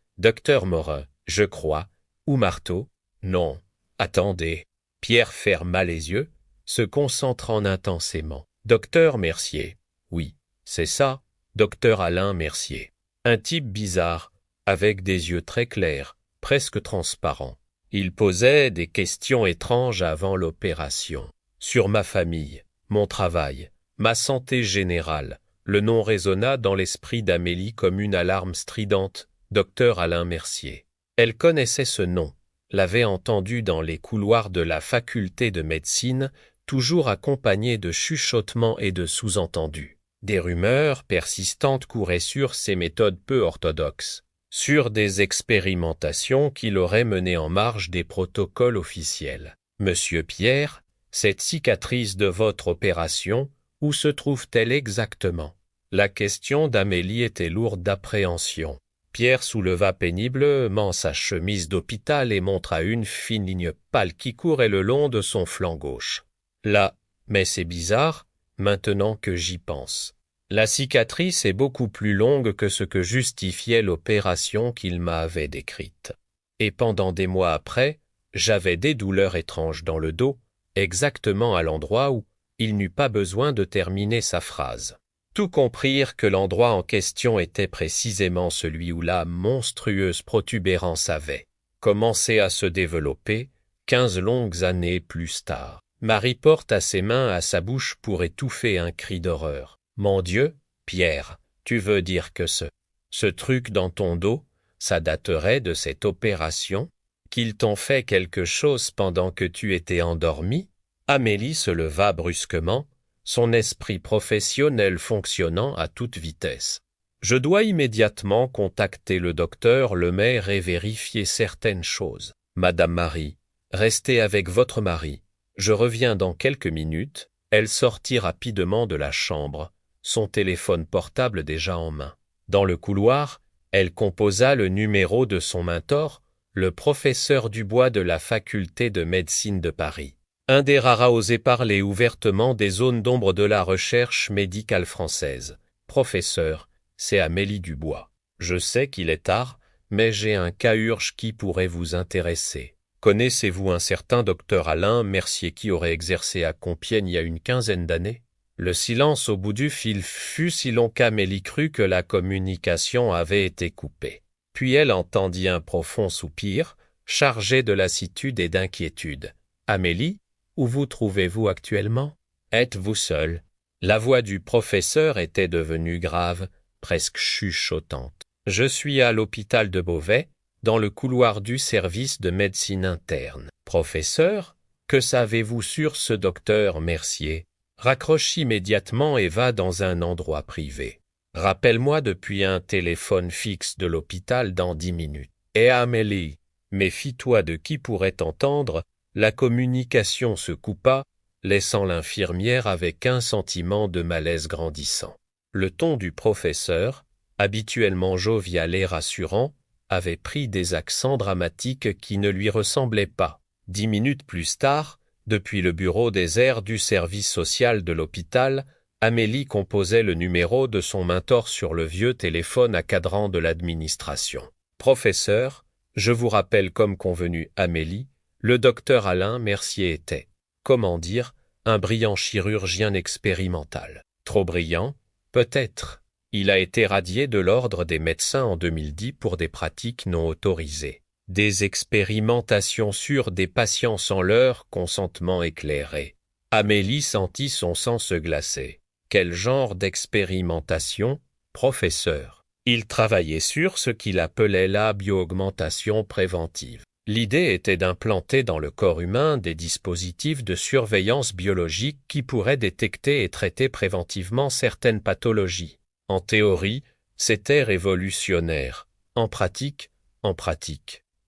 Morin, je crois. Ou Marteau? Non. Attendez. Pierre ferma les yeux, se concentrant intensément. Docteur Mercier. Oui, c'est ça, docteur Alain Mercier. Un type bizarre, avec des yeux très clairs, presque transparents. Il posait des questions étranges avant l'opération. Sur ma famille, mon travail, ma santé générale. Le nom résonna dans l'esprit d'Amélie comme une alarme stridente. Docteur Alain Mercier. Elle connaissait ce nom, l'avait entendu dans les couloirs de la faculté de médecine, toujours accompagné de chuchotements et de sous-entendus. Des rumeurs persistantes couraient sur ces méthodes peu orthodoxes, sur des expérimentations qu'il aurait menées en marge des protocoles officiels. Monsieur Pierre, cette cicatrice de votre opération, où se trouve-t-elle exactement? La question d'Amélie était lourde d'appréhension. Pierre souleva péniblement sa chemise d'hôpital et montra une fine ligne pâle qui courait le long de son flanc gauche. Là, mais c'est bizarre, maintenant que j'y pense. La cicatrice est beaucoup plus longue que ce que justifiait l'opération qu'il m'avait décrite. Et pendant des mois après, j'avais des douleurs étranges dans le dos, exactement à l'endroit où il n'eut pas besoin de terminer sa phrase. Tout comprirent que l'endroit en question était précisément celui où la monstrueuse protubérance avait commencé à se développer 15 longues années plus tard. Marie porta ses mains à sa bouche pour étouffer un cri d'horreur. « Mon Dieu, Pierre, tu veux dire que ce truc dans ton dos, ça daterait de cette opération? Qu'ils t'ont fait quelque chose pendant que tu étais endormi ?» Amélie se leva brusquement, son esprit professionnel fonctionnant à toute vitesse. Je dois immédiatement contacter le docteur Lemaire et vérifier certaines choses. Madame Marie, restez avec votre mari. Je reviens dans quelques minutes. Elle sortit rapidement de la chambre, son téléphone portable déjà en main. Dans le couloir, elle composa le numéro de son mentor, le professeur Dubois de la faculté de médecine de Paris. Un des rares à oser parler ouvertement des zones d'ombre de la recherche médicale française. Professeur, c'est Amélie Dubois. Je sais qu'il est tard, mais j'ai un cas urgent qui pourrait vous intéresser. Connaissez-vous un certain docteur Alain Mercier qui aurait exercé à Compiègne il y a une quinzaine d'années? Le silence au bout du fil fut si long qu'Amélie crut que la communication avait été coupée. Puis elle entendit un profond soupir, chargé de lassitude et d'inquiétude. « Amélie, où vous trouvez-vous actuellement? Êtes-vous seule ?» La voix du professeur était devenue grave, presque chuchotante. « Je suis à l'hôpital de Beauvais, dans le couloir du service de médecine interne. »« Professeur, que savez-vous sur ce docteur Mercier? » Raccroche immédiatement et va dans un endroit privé. Rappelle-moi depuis un téléphone fixe de l'hôpital dans 10 minutes. Et Amélie, méfie-toi de qui pourrait t'entendre. La communication se coupa, laissant l'infirmière avec un sentiment de malaise grandissant. Le ton du professeur, habituellement jovial et rassurant, avait pris des accents dramatiques qui ne lui ressemblaient pas. 10 minutes plus tard, depuis le bureau désert du service social de l'hôpital, Amélie composait le numéro de son mentor sur le vieux téléphone à cadran de l'administration. « Professeur, je vous rappelle comme convenu Amélie, le docteur Alain Mercier était, comment dire, un brillant chirurgien expérimental. Trop brillant? Peut-être. Il a été radié de l'ordre des médecins en 2010 pour des pratiques non autorisées. Des expérimentations sur des patients sans leur consentement éclairé. » Amélie sentit son sang se glacer. Quel genre d'expérimentation, professeur? Il travaillait sur ce qu'il appelait la bio-augmentation préventive. L'idée était d'implanter dans le corps humain des dispositifs de surveillance biologique qui pourraient détecter et traiter préventivement certaines pathologies. En théorie, c'était révolutionnaire. En pratique,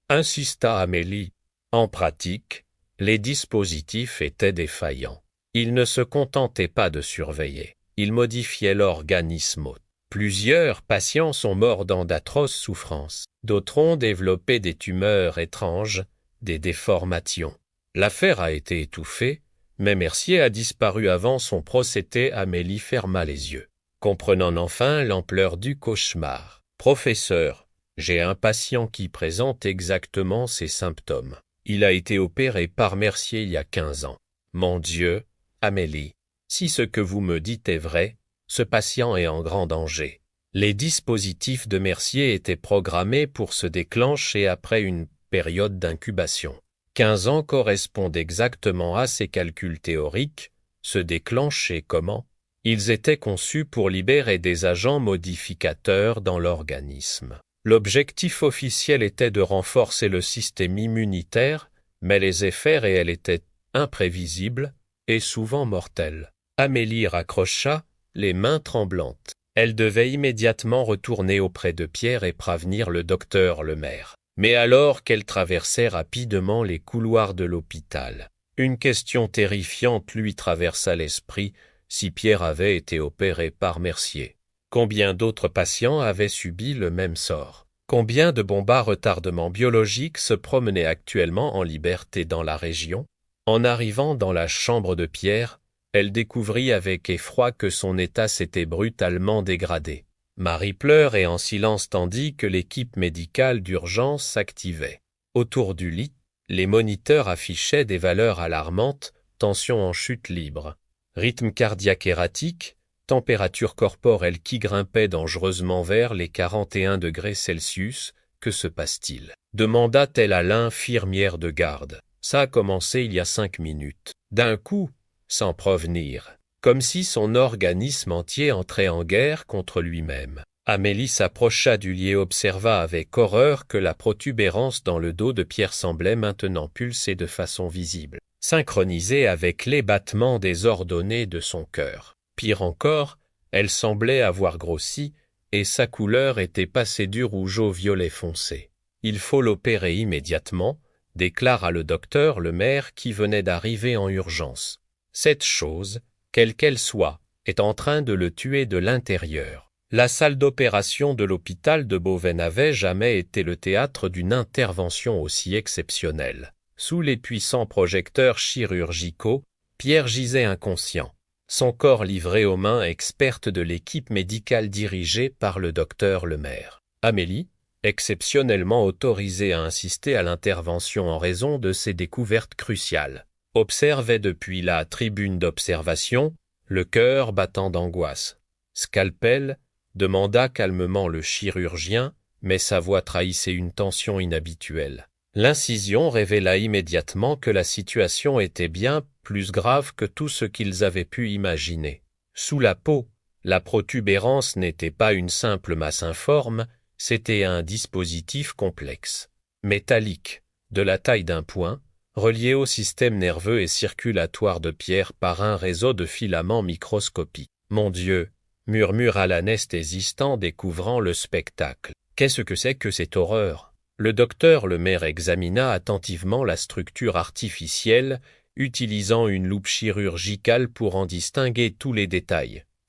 insista Amélie. En pratique, les dispositifs étaient défaillants. Ils ne se contentaient pas de surveiller. Ils modifiaient l'organisme. Plusieurs patients sont morts dans d'atroces souffrances. D'autres ont développé des tumeurs étranges, des déformations. L'affaire a été étouffée, mais Mercier a disparu avant son procès. Amélie ferma les yeux, comprenant enfin l'ampleur du cauchemar. « Professeur, j'ai un patient qui présente exactement ces symptômes. Il a été opéré par Mercier il y a 15 ans. Mon Dieu, Amélie, si ce que vous me dites est vrai, ce patient est en grand danger. » Les dispositifs de Mercier étaient programmés pour se déclencher après une période d'incubation. 15 ans correspondent exactement à ces calculs théoriques. Se déclencher comment? Ils étaient conçus pour libérer des agents modificateurs dans l'organisme. L'objectif officiel était de renforcer le système immunitaire, mais les effets réels étaient imprévisibles et souvent mortels. Amélie raccrocha, les mains tremblantes. Elle devait immédiatement retourner auprès de Pierre et prévenir le docteur Lemaire. Mais alors qu'elle traversait rapidement les couloirs de l'hôpital, une question terrifiante lui traversa l'esprit: si Pierre avait été opéré par Mercier, combien d'autres patients avaient subi le même sort? Combien de bombes à retardement biologique se promenaient actuellement en liberté dans la région? En arrivant dans la chambre de Pierre, elle découvrit avec effroi que son état s'était brutalement dégradé. Marie pleurait en silence tandis que l'équipe médicale d'urgence s'activait. Autour du lit, les moniteurs affichaient des valeurs alarmantes, tension en chute libre, rythme cardiaque erratique, température corporelle qui grimpait dangereusement vers les 41 degrés Celsius. Que se passe-t-il? Demanda-t-elle à l'infirmière de garde. Ça a commencé il y a 5 minutes. D'un coup, sans prévenir, comme si son organisme entier entrait en guerre contre lui-même. Amélie s'approcha du lit et observa avec horreur que la protubérance dans le dos de Pierre semblait maintenant pulser de façon visible. synchronisée avec les battements désordonnés de son cœur. Pire encore, elle semblait avoir grossi, et sa couleur était passée du rouge au violet foncé. « Il faut l'opérer immédiatement », déclara le docteur Lemaire qui venait d'arriver en urgence. « Cette chose, quelle qu'elle soit, est en train de le tuer de l'intérieur. » La salle d'opération de l'hôpital de Beauvais n'avait jamais été le théâtre d'une intervention aussi exceptionnelle. Sous les puissants projecteurs chirurgicaux, Pierre gisait inconscient, son corps livré aux mains expertes de l'équipe médicale dirigée par le docteur Lemaire. Amélie, exceptionnellement autorisée à insister à l'intervention en raison de ses découvertes cruciales, observait depuis la tribune d'observation, le cœur battant d'angoisse. « Scalpel » demanda calmement le chirurgien, mais sa voix trahissait une tension inhabituelle. L'incision révéla immédiatement que la situation était bien plus grave que tout ce qu'ils avaient pu imaginer. Sous la peau, la protubérance n'était pas une simple masse informe, c'était un dispositif complexe, métallique, de la taille d'un poing, relié au système nerveux et circulatoire de Pierre par un réseau de filaments microscopiques. « Mon Dieu !» murmura l'anesthésiste en découvrant le spectacle. « Qu'est-ce que c'est que cette horreur ?» Le docteur Lemaire examina attentivement la structure artificielle, utilisant une loupe chirurgicale pour en distinguer tous les détails. «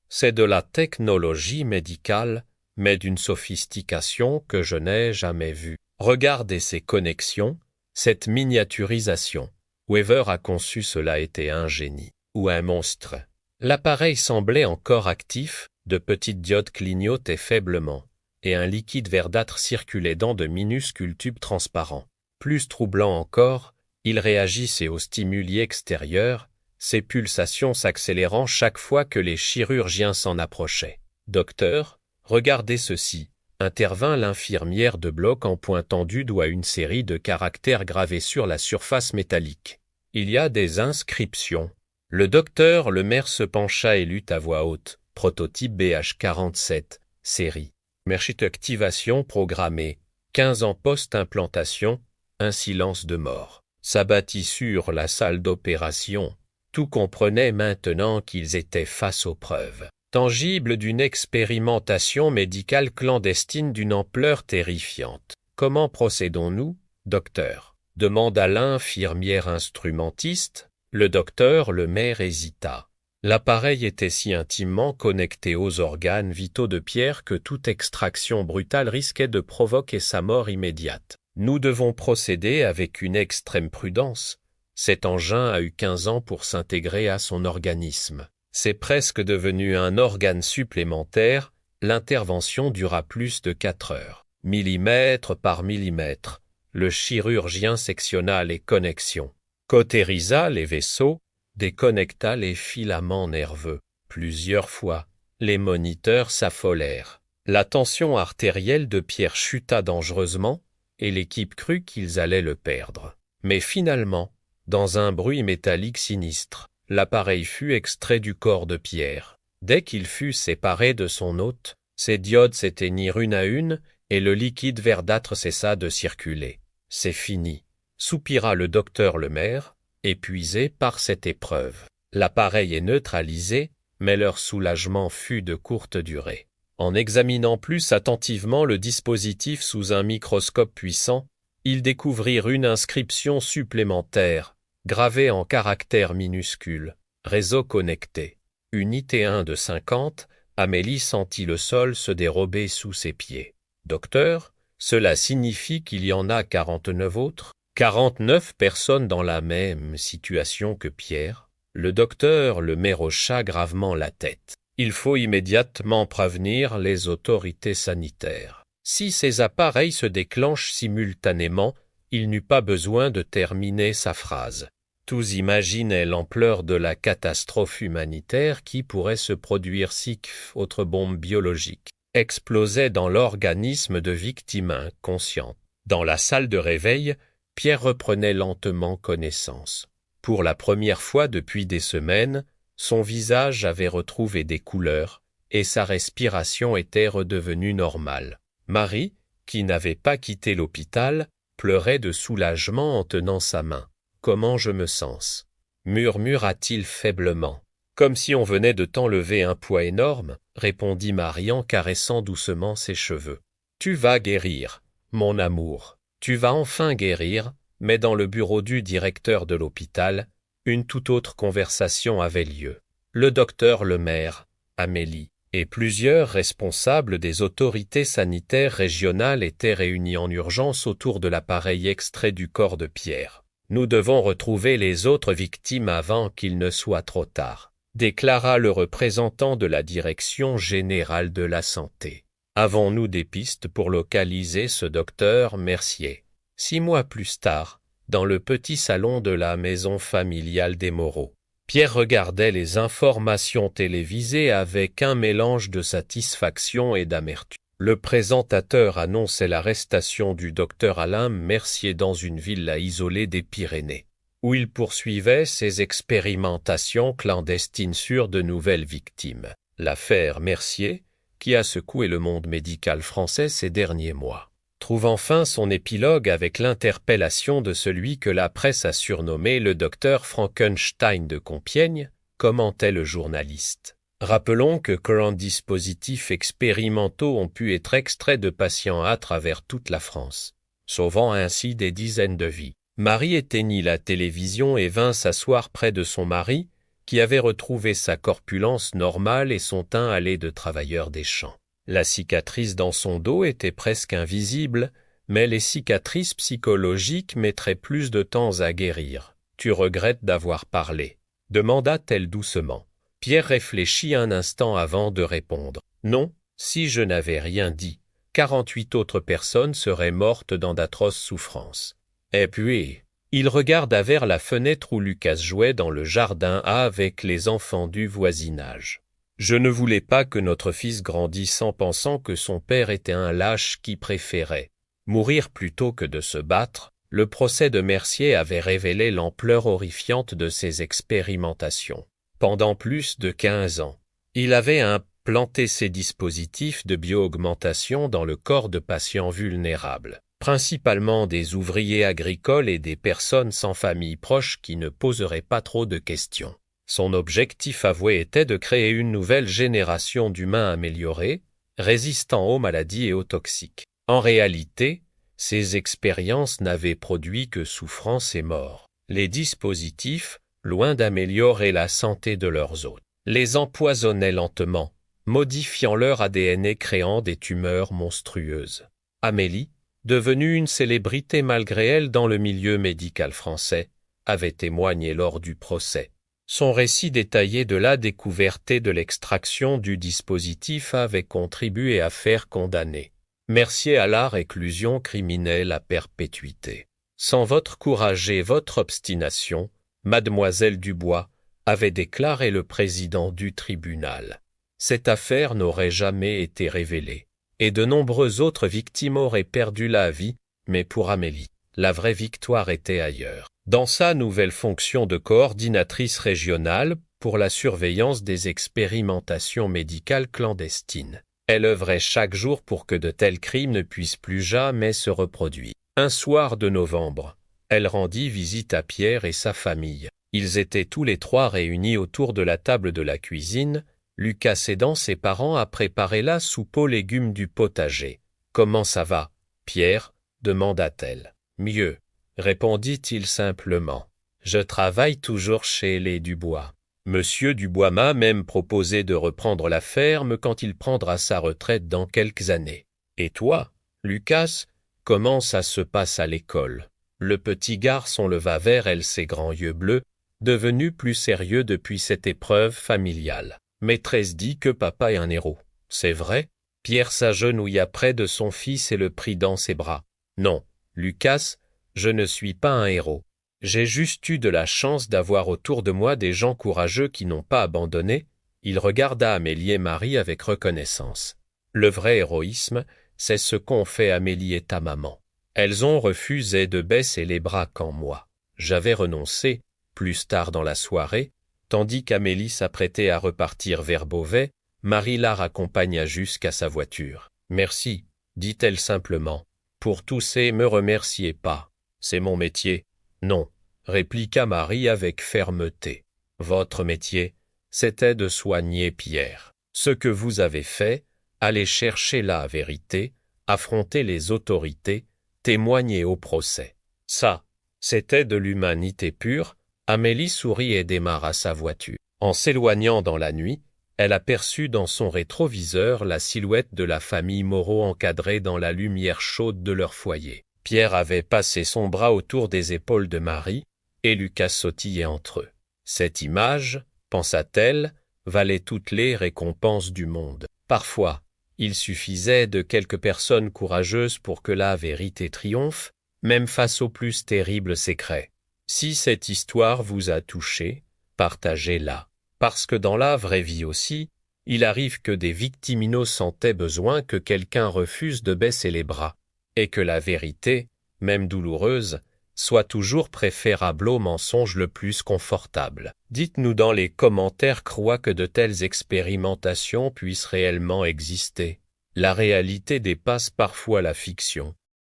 C'est de la technologie médicale, mais d'une sophistication que je n'ai jamais vue. Regardez ces connexions, cette miniaturisation. Weaver a conçu cela était un génie, ou un monstre. » L'appareil semblait encore actif, de petites diodes clignotaient faiblement, et un liquide verdâtre circulait dans de minuscules tubes transparents. Plus troublant encore, il réagissait aux stimuli extérieurs, ses pulsations s'accélérant chaque fois que les chirurgiens s'en approchaient. « Docteur, regardez ceci », intervint l'infirmière de bloc en pointant du doigt une série de caractères gravés sur la surface métallique. « Il y a des inscriptions. » Le docteur Lemaire se pencha et lut à voix haute. Prototype BH47, série. Merchit activation programmée. 15 ans post-implantation, un silence de mort. S'abattit sur la salle d'opération. Tout comprenait maintenant qu'ils étaient face aux preuves tangibles d'une expérimentation médicale clandestine d'une ampleur terrifiante. « Comment procédons-nous, docteur ?» demanda l'infirmière instrumentiste. Le docteur Lemaire hésita. L'appareil était si intimement connecté aux organes vitaux de Pierre que toute extraction brutale risquait de provoquer sa mort immédiate. Nous devons procéder avec une extrême prudence. Cet engin a eu 15 ans pour s'intégrer à son organisme. C'est presque devenu un organe supplémentaire, l'intervention dura plus de 4 heures. Millimètre par millimètre, le chirurgien sectionna les connexions. Cautérisa les vaisseaux, déconnecta les filaments nerveux. Plusieurs fois, les moniteurs s'affolèrent. La tension artérielle de Pierre chuta dangereusement, et l'équipe crut qu'ils allaient le perdre. Mais finalement, dans un bruit métallique sinistre, l'appareil fut extrait du corps de Pierre. Dès qu'il fut séparé de son hôte, ses diodes s'éteignirent une à une, et le liquide verdâtre cessa de circuler. « C'est fini », soupira le docteur Lemaire, épuisé par cette épreuve. L'appareil est neutralisé, mais leur soulagement fut de courte durée. En examinant plus attentivement le dispositif sous un microscope puissant, ils découvrirent une inscription supplémentaire, gravée en caractères minuscules. Réseau connecté. Unité 1 de 50, Amélie sentit le sol se dérober sous ses pieds. « Docteur, cela signifie qu'il y en a 49 autres ?» 49 personnes dans la même situation que Pierre. Le docteur Lemaire hocha gravement la tête. Il faut immédiatement prévenir les autorités sanitaires. Si ces appareils se déclenchent simultanément, il n'eut pas besoin de terminer sa phrase. Tous imaginaient l'ampleur de la catastrophe humanitaire qui pourrait se produire si autre bombe biologique explosait dans l'organisme de victimes inconscientes. Dans la salle de réveil, Pierre reprenait lentement connaissance. Pour la première fois depuis des semaines, son visage avait retrouvé des couleurs et sa respiration était redevenue normale. Marie, qui n'avait pas quitté l'hôpital, pleurait de soulagement en tenant sa main. « comment je me sens, murmura-t-il faiblement. Comme si on venait de t'enlever un poids énorme, répondit Marie en caressant doucement ses cheveux. Tu vas guérir, mon amour, tu vas enfin guérir, mais dans le bureau du directeur de l'hôpital, une toute autre conversation avait lieu. Le docteur Lemaire, Amélie, et plusieurs responsables des autorités sanitaires régionales étaient réunis en urgence autour de l'appareil extrait du corps de Pierre. Nous devons retrouver les autres victimes avant qu'il ne soit trop tard, déclara le représentant de la Direction générale de la santé. Avons-nous des pistes pour localiser ce docteur Mercier? 6 mois plus tard, dans le petit salon de la maison familiale des Moreau, Pierre regardait les informations télévisées avec un mélange de satisfaction et d'amertume. Le présentateur annonçait l'arrestation du docteur Alain Mercier dans une villa isolée des Pyrénées, où il poursuivait ses expérimentations clandestines sur de nouvelles victimes. L'affaire Mercier, qui a secoué le monde médical français ces derniers mois, trouve enfin son épilogue avec l'interpellation de celui que la presse a surnommé le docteur Frankenstein de Compiègne, commentait le journaliste. Rappelons que 40 dispositifs expérimentaux ont pu être extraits de patients à travers toute la France, sauvant ainsi des dizaines de vies. Marie éteignit la télévision et vint s'asseoir près de son mari, qui avait retrouvé sa corpulence normale et son teint hâlé de travailleur des champs. La cicatrice dans son dos était presque invisible, mais les cicatrices psychologiques mettraient plus de temps à guérir. « Tu regrettes d'avoir parlé ?» demanda-t-elle doucement. Pierre réfléchit un instant avant de répondre. « Non, si je n'avais rien dit, 48 autres personnes seraient mortes dans d'atroces souffrances. » Et puis, il regarda vers la fenêtre où Lucas jouait dans le jardin avec les enfants du voisinage. Je ne voulais pas que notre fils grandisse en pensant que son père était un lâche qui préférait mourir plutôt que de se battre. Le procès de Mercier avait révélé l'ampleur horrifiante de ses expérimentations. Pendant plus de 15 ans, il avait implanté ces dispositifs de bio-augmentation dans le corps de patients vulnérables, principalement des ouvriers agricoles et des personnes sans famille proche qui ne poseraient pas trop de questions. Son objectif avoué était de créer une nouvelle génération d'humains améliorés, résistants aux maladies et aux toxiques. En réalité, ces expériences n'avaient produit que souffrance et mort. Les dispositifs, loin d'améliorer la santé de leurs hôtes, les empoisonnaient lentement, modifiant leur ADN et créant des tumeurs monstrueuses. Amélie, devenue une célébrité malgré elle dans le milieu médical français, avait témoigné lors du procès. Son récit détaillé de la découverte et de l'extraction du dispositif avait contribué à faire condamner Mercier à la réclusion criminelle à perpétuité. Sans votre courage et votre obstination, mademoiselle Dubois, avait déclaré le président du tribunal. Cette affaire n'aurait jamais été révélée, et de nombreuses autres victimes auraient perdu la vie, mais pour Amélie, la vraie victoire était ailleurs. Dans sa nouvelle fonction de coordinatrice régionale pour la surveillance des expérimentations médicales clandestines, elle œuvrait chaque jour pour que de tels crimes ne puissent plus jamais se reproduire. Un soir de novembre, elle rendit visite à Pierre et sa famille. Ils étaient tous les trois réunis autour de la table de la cuisine, Lucas aidant ses parents à préparer la soupe aux légumes du potager. « Comment ça va, Pierre ?» demanda-t-elle. « Mieux. » répondit-il simplement. « Je travaille toujours chez les Dubois. Monsieur Dubois m'a même proposé de reprendre la ferme quand il prendra sa retraite dans quelques années. Et toi, Lucas, comment ça se passe à l'école ?» Le petit garçon leva vers elle ses grands yeux bleus, devenu plus sérieux depuis cette épreuve familiale. « Maîtresse dit que papa est un héros. C'est vrai ?» Pierre s'agenouilla près de son fils et le prit dans ses bras. « Non, Lucas, je ne suis pas un héros. J'ai juste eu de la chance d'avoir autour de moi des gens courageux qui n'ont pas abandonné. » Il regarda Amélie et Marie avec reconnaissance. « Le vrai héroïsme, c'est ce qu'ont fait Amélie et ta maman. Elles ont refusé de baisser les bras quand moi, j'avais renoncé, plus tard dans la soirée, tandis qu'Amélie s'apprêtait à repartir vers Beauvais, Marie la raccompagna jusqu'à sa voiture. « Merci, dit-elle simplement. Pour tousser, me remerciez pas. C'est mon métier. » « Non, répliqua Marie avec fermeté. Votre métier, c'était de soigner Pierre. Ce que vous avez fait, aller chercher la vérité, affronter les autorités, témoigner au procès. Ça, c'était de l'humanité pure. Amélie sourit et démarra sa voiture. En s'éloignant dans la nuit, elle aperçut dans son rétroviseur la silhouette de la famille Moreau encadrée dans la lumière chaude de leur foyer. Pierre avait passé son bras autour des épaules de Marie, et Lucas sautillait entre eux. Cette image, pensa-t-elle, valait toutes les récompenses du monde. Parfois, il suffisait de quelques personnes courageuses pour que la vérité triomphe, même face aux plus terribles secrets. Si cette histoire vous a touché, partagez-la. Parce que dans la vraie vie aussi, il arrive que des victimes innocentes aient besoin que quelqu'un refuse de baisser les bras, et que la vérité, même douloureuse, soit toujours préférable au mensonge le plus confortable. Dites-nous dans les commentaires croient que de telles expérimentations puissent réellement exister. La réalité dépasse parfois la fiction.